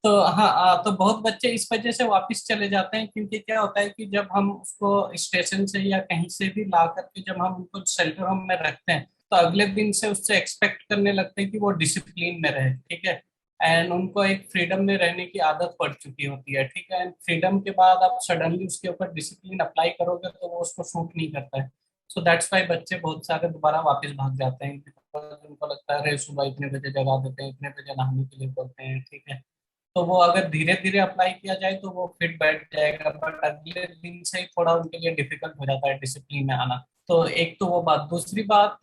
Speaker 10: तो हाँ, तो बहुत बच्चे इस वजह से वापस चले जाते हैं, क्योंकि क्या होता है कि जब हम उसको स्टेशन से या कहीं से भी ला करके जब हम उनको शेल्टर होम में रखते हैं तो अगले दिन से उससे एक्सपेक्ट करने लगते हैं कि वो डिसिप्लिन में रहे. ठीक है. एंड उनको एक फ्रीडम में रहने की आदत पड़ चुकी होती है. ठीक है. एंड फ्रीडम के बाद आप सडनली उसके ऊपर डिसिप्लिन अप्लाई करोगे तो वो उसको सूट नहीं करता है. सो दैट्स वाई बच्चे बहुत सारे दोबारा वापस भाग जाते हैं. उनको लगता है अरे सुबह इतने बजे जगा देते हैं, इतने बजे नहाने के लिए बोलते हैं. ठीक है. तो वो अगर धीरे धीरे अप्लाई किया जाए तो वो फिट बैठ जाएगा, बट अगले दिन से ही थोड़ा उनके लिए डिफिकल्ट हो जाता है डिसिप्लिन में आना. तो एक तो वो बात. दूसरी बात,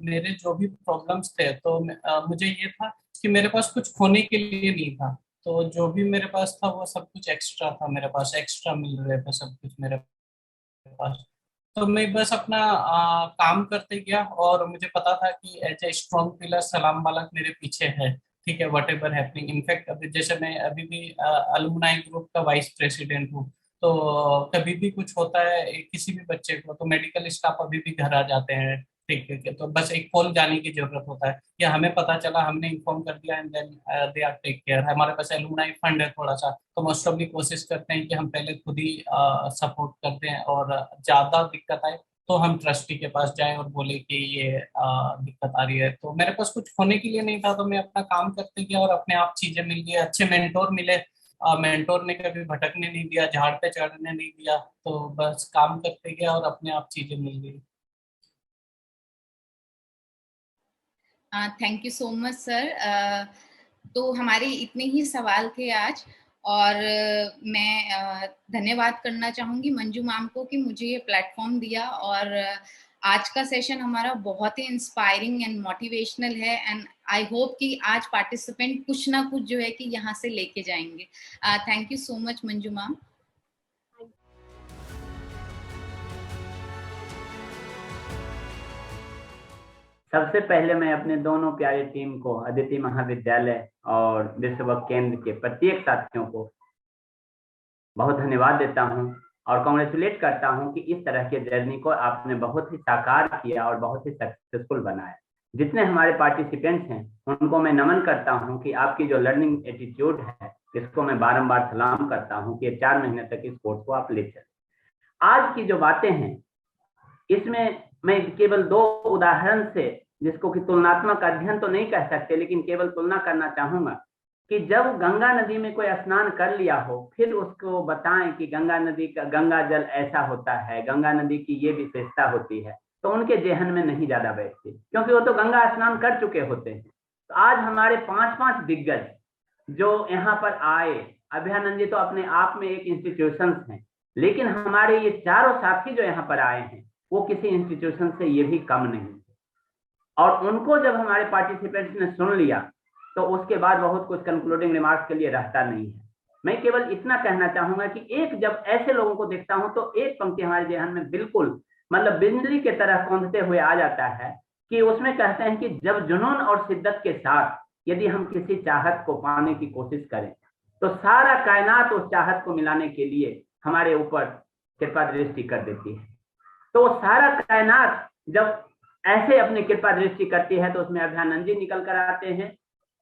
Speaker 10: मेरे जो भी प्रॉब्लम्स थे तो मुझे ये था कि मेरे पास कुछ खोने के लिए नहीं था. तो जो भी मेरे पास था वो सब कुछ एक्स्ट्रा था, मेरे पास एक्स्ट्रा मिल रहे थे सब कुछ मेरे पास. तो मैं बस अपना काम करते गया, और मुझे पता था कि एज ए स्ट्रॉन्ग पिलर सलाम बालक मेरे पीछे है. ठीक है. What ever happening. इनफैक्ट अभी जैसे मैं अभी भी अलुमनाई ग्रुप का वाइस प्रेसिडेंट हूँ, तो कभी भी कुछ होता है किसी भी बच्चे को तो मेडिकल स्टाफ अभी भी घर आ जाते हैं. ठीक है. तो बस एक कॉल जाने की जरूरत होता है, या हमें पता चला, हमने इन्फॉर्म कर दिया, and then they are take care. हमारे पास अलुमनाई फंड है थोड़ा सा, तो मोस्ट ऑफ दी कोशिश करते हैं कि हम पहले खुद ही सपोर्ट करते हैं, और ज्यादा दिक्कत आए तो हम ट्रस्टी के पास जाएं और बोले कि ये दिक्कत आ रही है. तो मेरे पास कुछ होने के लिए नहीं था, तो मैं अपना काम करते गया और अपने आप चीजें मिल गई. अच्छे मेंटोर मिले. मेंटोर ने कभी भटकने नहीं दिया, झाड़ पे चढ़ने नहीं दिया. तो बस काम करते गया और अपने आप चीजें मिल गई.
Speaker 11: Thank you so much sir. तो हमारे इतने ही सवाल थे आज, और मैं धन्यवाद करना चाहूंगी मंजू मैम को कि मुझे ये प्लेटफॉर्म दिया. और आज का सेशन हमारा बहुत ही इंस्पायरिंग एंड मोटिवेशनल है, एंड आई होप कि आज पार्टिसिपेंट कुछ ना कुछ जो है कि यहाँ से लेके जाएंगे. Thank you so much Manju ma'am.
Speaker 12: सबसे पहले मैं अपने दोनों प्यारे टीम को, अदिति महाविद्यालय और विश्व केंद्र के प्रत्येक साथियों को बहुत धन्यवाद देता हूं और कांग्रेचुलेट करता हूं कि इस तरह के जर्नी को आपने बहुत ही साकार किया और बहुत ही सक्सेसफुल बनाया. जितने हमारे पार्टिसिपेंट्स हैं उनको मैं नमन करता हूं कि आपकी जो लर्निंग एटीट्यूड है, इसको मैं बारंबार सलाम करता हूं कि 4 महीने तक इस कोर्स को आप ले चले. आज की जो बातें हैं इसमें मैं केवल 2 उदाहरण से, जिसको कि तुलनात्मक अध्ययन तो नहीं कह सकते, लेकिन केवल तुलना करना चाहूंगा कि जब गंगा नदी में कोई स्नान कर लिया हो, फिर उसको बताएं कि गंगा नदी का गंगा जल ऐसा होता है, गंगा नदी की ये विशेषता होती है, तो उनके जेहन में नहीं ज्यादा बैठती, क्योंकि वो तो गंगा स्नान कर चुके होते हैं. तो आज हमारे 5 दिग्गज जो यहाँ पर आए, अभयानंद जी तो अपने आप में एक इंस्टीट्यूशन है, लेकिन हमारे ये चारों साथी जो यहाँ पर आए हैं वो किसी इंस्टीट्यूशन से ये भी कम नहीं है। और उनको जब हमारे पार्टिसिपेंट्स ने सुन लिया तो उसके बाद बहुत कुछ कंक्लूडिंग रिमार्क्स के लिए रहता नहीं है। मैं केवल इतना कहना चाहूंगा कि एक जब ऐसे लोगों को देखता हूं तो एक पंक्ति हमारे ध्यान में बिल्कुल मतलब बिजली के तरह कौंधते हुए आ जाता है कि उसमें कहते हैं कि जब जुनून और शिद्दत के साथ यदि हम किसी चाहत को पाने की कोशिश करें तो सारा कायनात उस चाहत को मिलाने के लिए हमारे ऊपर कृपा दृष्टि कर देती है। तो सारा कायनात जब ऐसे अपनी कृपा दृष्टि करती है तो उसमें अभयानंद जी निकल कर आते हैं,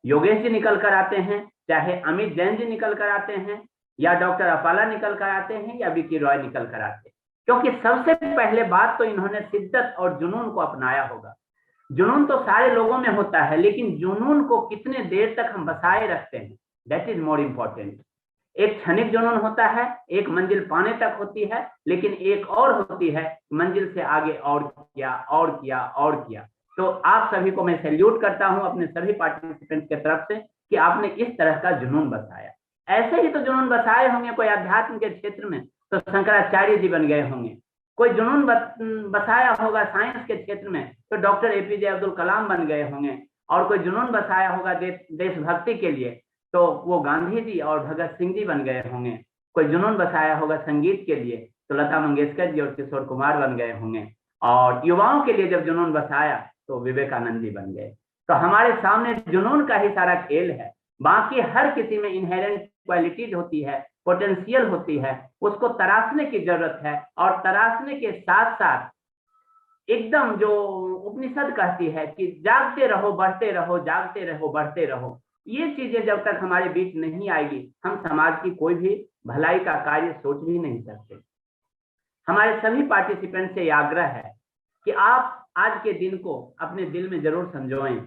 Speaker 12: योगेश जी निकल कर आते हैं, चाहे अमित जैन जी निकल कर आते हैं या डॉक्टर अपाला निकल कर आते हैं या विक्की रॉय निकल कर आते हैं, क्योंकि सबसे पहले बात तो इन्होंने शिद्दत और जुनून को अपनाया होगा। जुनून तो सारे लोगों में होता है, लेकिन जुनून को कितने देर तक हम बसाए रखते हैं, दैट इज मोर इम्पोर्टेंट। एक क्षणिक जुनून होता है, एक मंजिल पाने तक होती है, लेकिन एक और होती है मंजिल से आगे और किया और किया और किया। तो आप सभी को मैं सैल्यूट करता हूं अपने सभी पार्टिसिपेंट्स के तरफ से कि आपने इस तरह का जुनून बसाया। ऐसे ही तो जुनून बसाए होंगे कोई अध्यात्म के क्षेत्र में तो शंकराचार्य जी बन गए होंगे, कोई जुनून बसाया होगा साइंस के क्षेत्र में तो डॉक्टर एपीजे अब्दुल कलाम बन गए होंगे, और कोई जुनून बसाया होगा देशभक्ति के लिए तो वो गांधी जी और भगत सिंह जी बन गए होंगे, कोई जुनून बसाया होगा संगीत के लिए तो लता मंगेशकर जी और किशोर कुमार बन गए होंगे, और युवाओं के लिए जब जुनून बसाया तो विवेकानंद जी बन गए। तो हमारे सामने जुनून का ही सारा खेल है, बाकी हर किसी में इनहेरेंट क्वालिटीज होती है, पोटेंशियल होती है, उसको तराशने की जरूरत है। और तराशने के साथ साथ एकदम जो उपनिषद कहती है कि जागते रहो बढ़ते रहो, जागते रहो बढ़ते रहो, ये चीजें जब तक हमारे बीच नहीं आएगी हम समाज की कोई भी भलाई का कार्य सोच भी नहीं सकते। हमारे सभी पार्टिसिपेंट से आग्रह है कि आप आज के दिन को अपने दिल में जरूर संजोएं,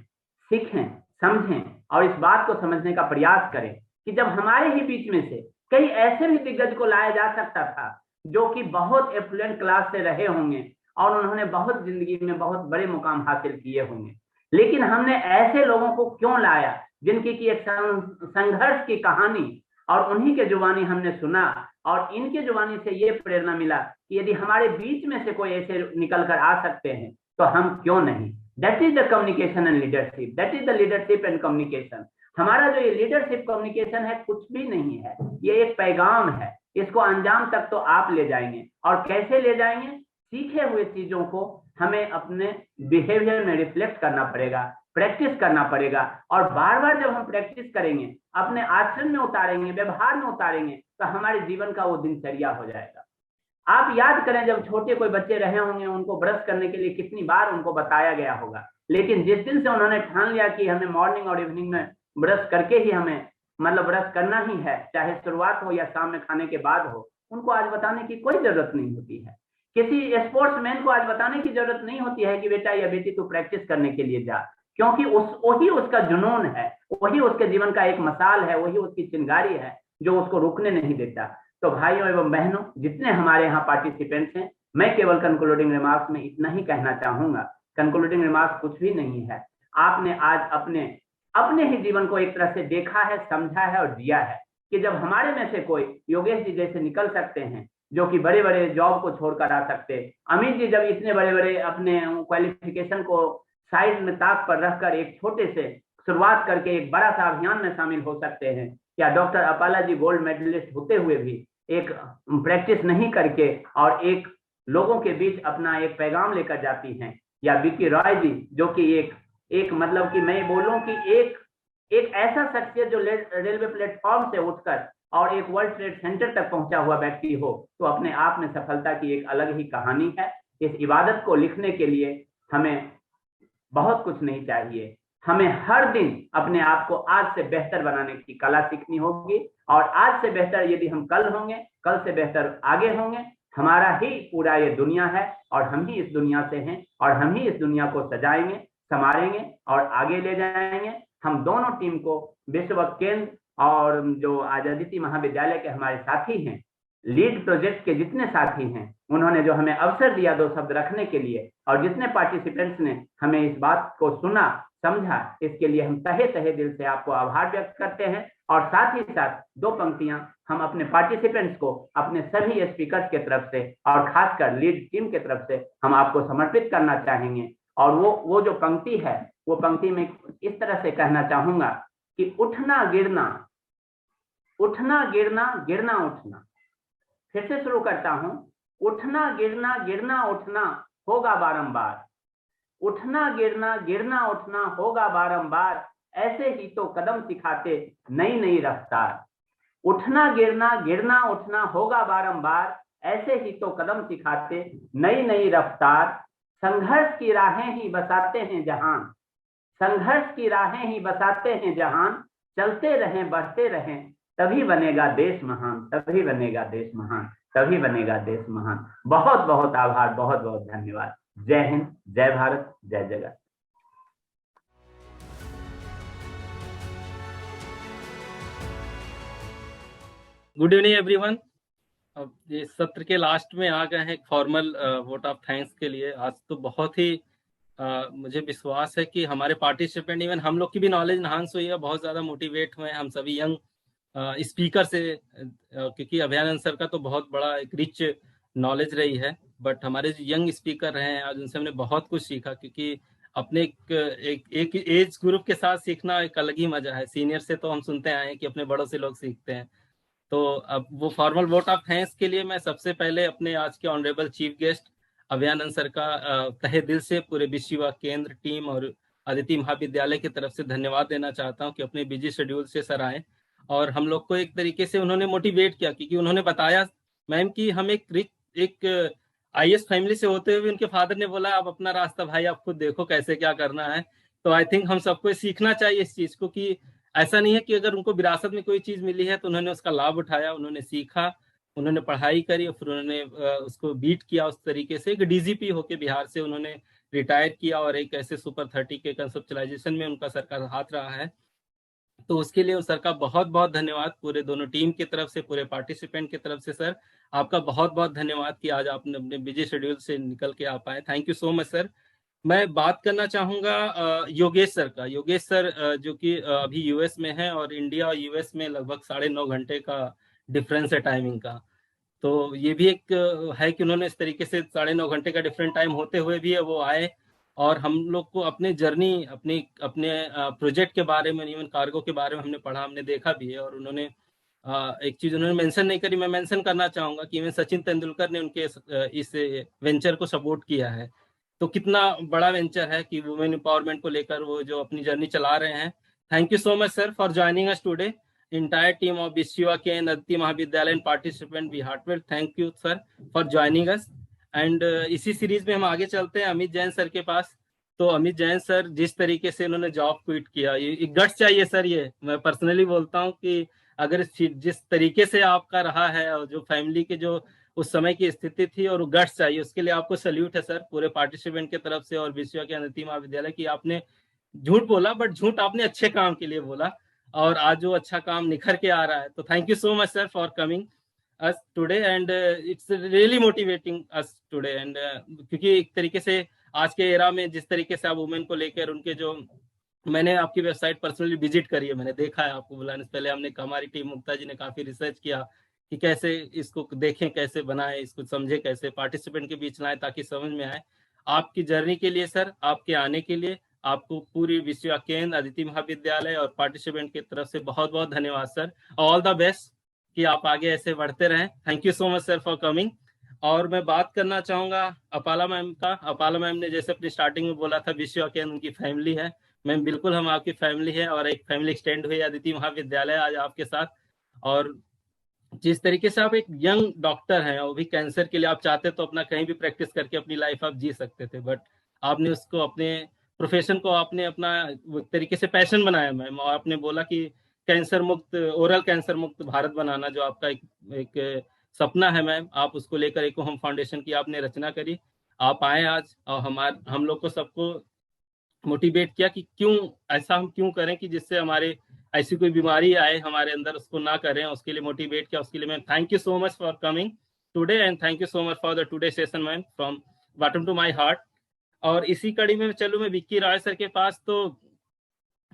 Speaker 12: सीखें, समझें और इस बात को समझने का प्रयास करें कि जब हमारे ही बीच में से कई ऐसे भी दिग्गज को लाया जा सकता था जो कि बहुत एफ्लुएंट क्लास से रहे होंगे और उन्होंने बहुत जिंदगी में बहुत बड़े मुकाम हासिल किए होंगे, लेकिन हमने ऐसे लोगों को क्यों लाया जिनकी की एक संघर्ष की कहानी और उन्हीं के जुबानी हमने सुना और इनके जुबानी से ये प्रेरणा मिला कि यदि हमारे बीच में से कोई ऐसे निकल कर आ सकते हैं तो हम क्यों नहीं। That is the communication and leadership, that is the leadership and communication. हमारा जो ये लीडरशिप कम्युनिकेशन है कुछ भी नहीं है, ये एक पैगाम है, इसको अंजाम तक तो आप ले जाएंगे। और कैसे ले जाएंगे? सीखे हुए चीजों को हमें अपने बिहेवियर में रिफ्लेक्ट करना पड़ेगा, प्रैक्टिस करना पड़ेगा, और बार बार जब हम प्रैक्टिस करेंगे, अपने आचरण में उतारेंगे, व्यवहार में उतारेंगे, तो हमारे जीवन का वो दिनचर्या हो जाएगा। आप याद करें जब छोटे कोई बच्चे रहे होंगे उनको ब्रश करने के लिए कितनी बार उनको बताया गया होगा, लेकिन जिस दिन से उन्होंने ठान लिया कि हमें मॉर्निंग और इवनिंग में ब्रश करके ही हमें मतलब ब्रश करना ही है, चाहे शुरुआत हो या शाम में खाने के बाद हो, उनको आज बताने की कोई जरूरत नहीं होती है। किसी स्पोर्ट्समैन को आज बताने की जरूरत नहीं होती है कि बेटा या बेटी तू प्रैक्टिस करने के लिए जा, क्योंकि वही उसका जुनून है, वही उसके जीवन का एक मसाल है, वही उसकी चिंगारी है जो उसको रुकने नहीं देता। तो भाइयों एवं बहनों, जितने हमारे यहाँ पार्टिसिपेंट्स हैं, मैं केवल कंक्लूडिंग रिमार्क्स में इतना ही कहना चाहूंगा। कंक्लूडिंग रिमार्क्स कुछ भी नहीं है, आपने आज अपने ही जीवन को एक तरह से देखा है, समझा है और जिया है कि जब हमारे में से कोई योगेश जी जैसे निकल सकते हैं जो कि बड़े बड़े जॉब को छोड़कर आ सकते, अमित जी जब इतने बड़े बड़े अपने क्वालिफिकेशन को साइड में ताक पर रखकर एक छोटे से शुरुआत करके एक बड़ा सा अभियान में शामिल हो सकते हैं, या डॉक्टर अपाला जी गोल्ड मेडलिस्ट होते हुए भी एक प्रैक्टिस नहीं करके और एक लोगों के बीच अपना एक पैगाम लेकर जाती हैं, या विक्की रॉय जी जो कि एक मतलब कि मैं बोलूं कि एक ऐसा शख्सियत जो रेलवे प्लेटफॉर्म से उठकर और एक वर्ल्ड ट्रेड सेंटर तक पहुंचा हुआ व्यक्ति हो, तो अपने आप में सफलता की एक अलग ही कहानी है। इस इबादत को लिखने के लिए हमें बहुत कुछ नहीं चाहिए, हमें हर दिन अपने आप को आज से बेहतर बनाने की कला सीखनी होगी, और आज से बेहतर यदि हम कल होंगे, कल से बेहतर आगे होंगे। हमारा ही पूरा ये दुनिया है और हम ही इस दुनिया से हैं, और हम ही इस दुनिया को सजाएंगे, संवारेंगे और आगे ले जाएंगे। हम दोनों टीम को विश्व केंद्र और जो आज अदिति महाविद्यालय के हमारे साथी हैं, लीड प्रोजेक्ट के जितने साथी हैं, उन्होंने जो हमें अवसर दिया 2 शब्द रखने के लिए, और जितने पार्टिसिपेंट्स ने हमें इस बात को सुना समझा, इसके लिए हम तहे तहे दिल से आपको आभार व्यक्त करते हैं। और साथ ही साथ 2 पंक्तियां हम अपने पार्टिसिपेंट्स को अपने सभी स्पीकर्स के तरफ से और खासकर लीड टीम के तरफ से हम आपको समर्पित करना चाहेंगे। और वो जो पंक्ति है, वो पंक्ति में इस तरह से कहना चाहूंगा कि उठना गिरना, उठना गिरना, गिरना उठना। फिर से शुरू करता हूं, उठना गिरना, गिरना उठना होगा बारंबार, उठना गिरना, गिरना उठना होगा बारंबार, ऐसे ही तो कदम सिखाते नई नई रफ्तार। उठना गिरना, गिरना उठना होगा बारंबार, ऐसे ही तो कदम सिखाते नई नई रफ्तार। संघर्ष की राहें ही बसाते हैं जहान, संघर्ष की राहें ही बसाते हैं जहान, चलते रहें बढ़ते रहें, तभी बनेगा देश महान, तभी बनेगा देश महान, तभी बनेगा देश महान। बहुत बहुत आभार, बहुत बहुत धन्यवाद। जय हिंद, जय भारत, जय जगत।
Speaker 13: Good evening everyone. अब ये सत्र के लास्ट में आ गए हैं एक फॉर्मल वोट ऑफ थैंक्स के लिए। आज तो बहुत ही मुझे विश्वास है कि हमारे पार्टिसिपेंट, इवन हम लोग की भी नॉलेज इन्हांस हुई है, बहुत ज़्यादा मोटिवेट हुए हैं हम सभी यंग स्पीकर से, क्योंकि अभियानंद सर का तो बहुत बड़ा एक रिच नॉलेज रही है, बट हमारे जो यंग स्पीकर रहे हैं आज उनसे हमने बहुत कुछ सीखा, क्योंकि अपने एक एज ग्रुप के साथ सीखना एक अलग ही मजा है। सीनियर से तो हम सुनते आए हैं कि अपने बड़ों से लोग सीखते हैं। तो अब वो फॉर्मल वोट ऑफ थैंक्स के लिए मैं सबसे पहले अपने आज के honourable chief guest Abhayanand sir का तहे दिल से पूरे विश्व युवा केंद्र टीम और अदिति महाविद्यालय की तरफ से धन्यवाद देना चाहता हूँ कि अपने बिजी शेड्यूल से सर आए और हम लोग को एक तरीके से उन्होंने मोटिवेट किया, क्योंकि उन्होंने बताया मैम कि हम एक आईएएस फैमिली से होते हुए उनके फादर ने बोला आप अपना रास्ता भाई आप खुद देखो कैसे क्या करना है। तो आई थिंक हम सबको सीखना चाहिए इस चीज को, कि ऐसा नहीं है कि अगर उनको विरासत में कोई चीज मिली है तो उन्होंने उसका लाभ उठाया, उन्होंने सीखा, उन्होंने पढ़ाई करी और फिर उन्होंने उसको बीट किया उस तरीके से। एक डीजीपी होके बिहार से उन्होंने रिटायर किया और एक ऐसे सुपर 30 के कंसेप्चुलाइजेशन में उनका सर का हाथ रहा है। तो उसके लिए सर का बहुत बहुत धन्यवाद पूरे दोनों टीम की तरफ से, पूरे पार्टिसिपेंट की तरफ से। सर आपका बहुत बहुत धन्यवाद कि आज आपने अपने बिजी शेड्यूल से निकल के आ पाए। Thank you so much sir. मैं बात करना चाहूँगा योगेश सर का। योगेश सर जो कि अभी यूएस में है और इंडिया और यूएस में लगभग 9.5 घंटे का डिफरेंस है टाइमिंग का। तो ये भी एक है कि उन्होंने इस तरीके से 9.5 घंटे का डिफरेंट टाइम होते हुए भी है वो आए और हम लोग को अपने जर्नी, अपने प्रोजेक्ट के बारे में, इवन कार्गो के बारे में हमने पढ़ा, हमने देखा भी है। और उन्होंने एक चीज उन्होंने मेंशन नहीं करी, मैं मेंशन करना चाहूँगा कि इवन सचिन तेंदुलकर ने उनके इस वेंचर को सपोर्ट किया है। तो कितना बड़ा वेंचर है कि वुमेन एम्पावरमेंट को लेकर वो जो अपनी जर्नी चला रहे हैं। Thank you so much sir for joining us today. Entire team of विश्व युवा केंद्र अदिति महाविद्यालय and participant, we heartfelt thank you sir for joining us. And इसी सीरीज में हम आगे चलते हैं अमित जैन सर के पास। तो अमित जैन सर जिस तरीके से उन्होंने जॉब क्विट किया, ये गट्स चाहिए सर। ये मैं पर्सनली बोलता हूँ कि अगर जिस तरीके से आपका रहा है और जो फैमिली के जो उस समय की स्थिति थी और गट्स चाहिए, उसके लिए आपको सल्यूट है सर पूरे पार्टिसिपेंट की तरफ से और विश्व युवा केंद्र अदिति महाविद्यालय की। आपने झूठ बोला बट झूठ आपने अच्छे काम के लिए बोला और आज जो अच्छा काम निखर के आ रहा है। तो thank you so much sir for coming us today and it's really motivating us today. And क्योंकि एक तरीके से आज के एरा में जिस तरीके से आप वुमेन को लेकर उनके जो, मैंने आपकी वेबसाइट पर्सनली विजिट करी है, मैंने देखा है आपको बुलाने से पहले। हमने हमारी टीम मुक्ता जी ने काफी रिसर्च किया कि कैसे इसको देखें, कैसे बनाएं, इसको समझे, कैसे पार्टिसिपेंट के बीच लाएं ताकि समझ में आए। आपकी जर्नी के लिए सर, आपके आने के लिए आपको पूरी विश्व युवा केंद्र अदिति महाविद्यालय और पार्टिसिपेंट की तरफ से बहुत बहुत धन्यवाद सर। ऑल द बेस्ट कि आप आगे ऐसे बढ़ते रहें। Thank you so much sir for coming. और मैं बात करना चाहूँगा अपाला मैम का। अपाला मैम ने जैसे अपनी स्टार्टिंग में बोला था विश्व युवा केंद्र उनकी फैमिली है। मैम बिल्कुल हम आपकी फैमिली है और एक फैमिली एक्सटेंड हुई अदिति महाविद्यालय आज आपके साथ। और जिस तरीके से आप एक यंग डॉक्टर हैं, वो भी कैंसर के लिए आप चाहते तो अपना कहीं भी प्रैक्टिस करके अपनी लाइफ आप जी सकते थे, बट आपने उसको अपने प्रोफेशन को आपने अपना तरीके से पैशन बनाया मैम। और आपने बोला कि कैंसर मुक्त, ओरल कैंसर मुक्त भारत बनाना जो आपका एक सपना है मैम, आप उसको लेकर एक हम फाउंडेशन की आपने रचना करी। आप आए आज और हम लोग को सबको मोटिवेट किया कि क्यों ऐसा हम क्यों करें कि जिससे हमारे ऐसी कोई बीमारी आए हमारे अंदर उसको ना करें, उसके लिए मोटिवेट किया। उसके लिए ma'am thank you so much for coming today and thank you so much for the today session ma'am, from bottom to my heart. और इसी कड़ी में चलूँ मैं विक्की रॉय सर के पास। तो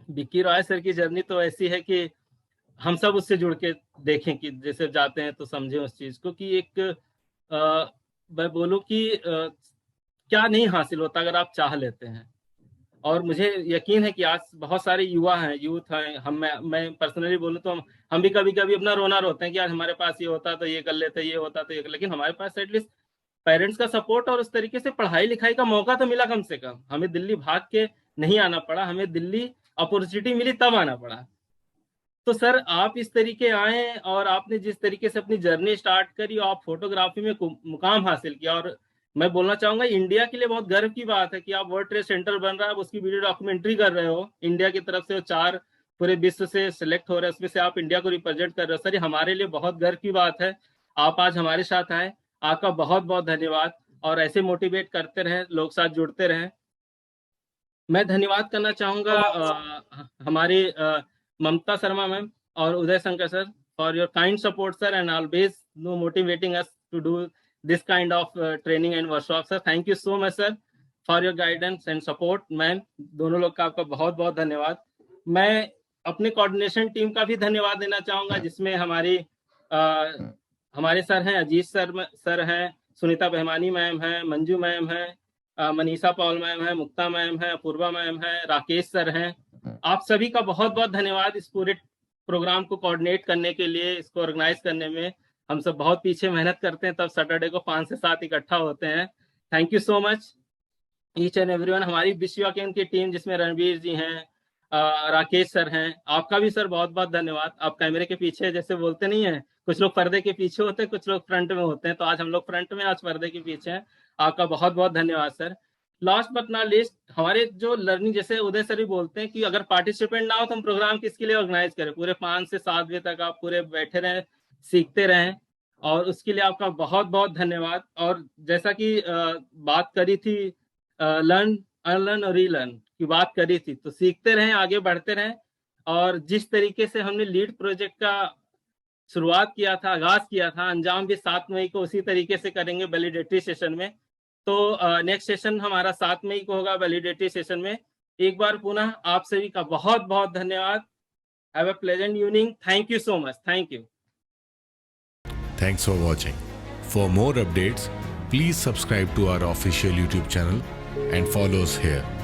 Speaker 13: विक्की रॉय सर की जर्नी तो ऐसी है कि हम सब उससे जुड़ के देखें कि जैसे जाते हैं तो समझें उस चीज को कि एक मैं बोलूँ कि क्या नहीं हासिल होता अगर आप चाह लेते हैं। और मुझे यकीन है कि आज बहुत सारे युवा हैं, यूथ हैं, मैं पर्सनली बोलूँ तो हम भी कभी कभी अपना रोना रोते हैं कि आज हमारे पास ये होता तो ये कर लेते, ये होता तो ये कर, लेकिन हमारे पास एटलीस्ट पेरेंट्स का सपोर्ट और उस तरीके से पढ़ाई लिखाई का मौका तो मिला कम से कम। हमें दिल्ली भाग के नहीं आना पड़ा, हमें दिल्ली अपॉर्चुनिटी मिली तब आना पड़ा। तो सर आप इस तरीके आए और आपने जिस तरीके से अपनी जर्नी स्टार्ट करी, आप फोटोग्राफी में मुकाम हासिल किया। और मैं बोलना चाहूंगा इंडिया के लिए बहुत गर्व की बात है कि आप वर्ल्ड ट्रेड सेंटर बन रहा है, उसकी वीडियो डॉक्यूमेंट्री कर रहे हो इंडिया की तरफ से, 4 पूरे विश्व से सिलेक्ट हो रहे हैं, उसमें से आप इंडिया को रिप्रेजेंट कर रहे हो। सर ये हमारे लिए बहुत गर्व की बात है, आप आज हमारे साथ आए, आपका बहुत बहुत धन्यवाद। और ऐसे मोटिवेट करते रहें, लोग साथ जुड़ते रहें। मैं धन्यवाद करना चाहूंगा हमारे ममता शर्मा मैम और Uday Shankar sir for your kind support sir and always motivating us to do this kind of training and workshop sir. Thank you so much sir for your guidance and support. Ma'am दोनों लोग का आपका बहुत बहुत धन्यवाद। मैं अपने कोऑर्डिनेशन टीम का भी धन्यवाद देना चाहूंगा, जिसमें हमारे सर हैं, अजीत सर हैं, सुनीता behmani मैम हैं, मंजू मैम हैं, मनीषा पॉल मैम है, मुक्ता मैम है, अपूर्वा मैम है, राकेश सर हैं। आप सभी का बहुत बहुत धन्यवाद इस पूरे प्रोग्राम को कोऑर्डिनेट करने के लिए, इसको ऑर्गेनाइज करने में। हम सब बहुत पीछे मेहनत करते हैं, तब सैटरडे को 5 से 7 इकट्ठा होते हैं। Thank you so much each and everyone. हमारी विश्व केंद्र की टीम जिसमें रणवीर जी हैं, राकेश सर हैं, आपका भी सर बहुत बहुत धन्यवाद। आप कैमरे के पीछे जैसे बोलते नहीं है, कुछ लोग पर्दे के पीछे होते हैं, कुछ लोग फ्रंट में होते हैं, तो आज हम लोग फ्रंट में, आज पर्दे के पीछे हैं। आपका बहुत बहुत धन्यवाद sir. Last but not least हमारे जो लर्निंग, जैसे उदय सर भी बोलते हैं कि अगर पार्टिसिपेंट ना हो तो हम प्रोग्राम किसके लिए ऑर्गेनाइज करें। पूरे 5 से 7 बजे तक आप पूरे बैठे रहें, सीखते रहें, और उसके लिए आपका बहुत बहुत धन्यवाद। और जैसा कि बात करी थी, लर्न अनलर्न और रीलर्न की बात करी थी, तो सीखते रहें, आगे बढ़ते रहें। और जिस तरीके से हमने लीड प्रोजेक्ट का शुरुआत किया था, आगाज किया था, अंजाम भी 7 मई को उसी तरीके से करेंगे वैलिडेटरी सेशन में। तो नेक्स्ट सेशन हमारा 7 मई को होगा वैलिडेटरी सेशन में। एक बार पुनः आप सभी का बहुत बहुत धन्यवाद। Have a pleasant evening. Thank you so much. Thank you.
Speaker 1: Thanks for watching. For more updates, please subscribe to our official YouTube channel and follow us here.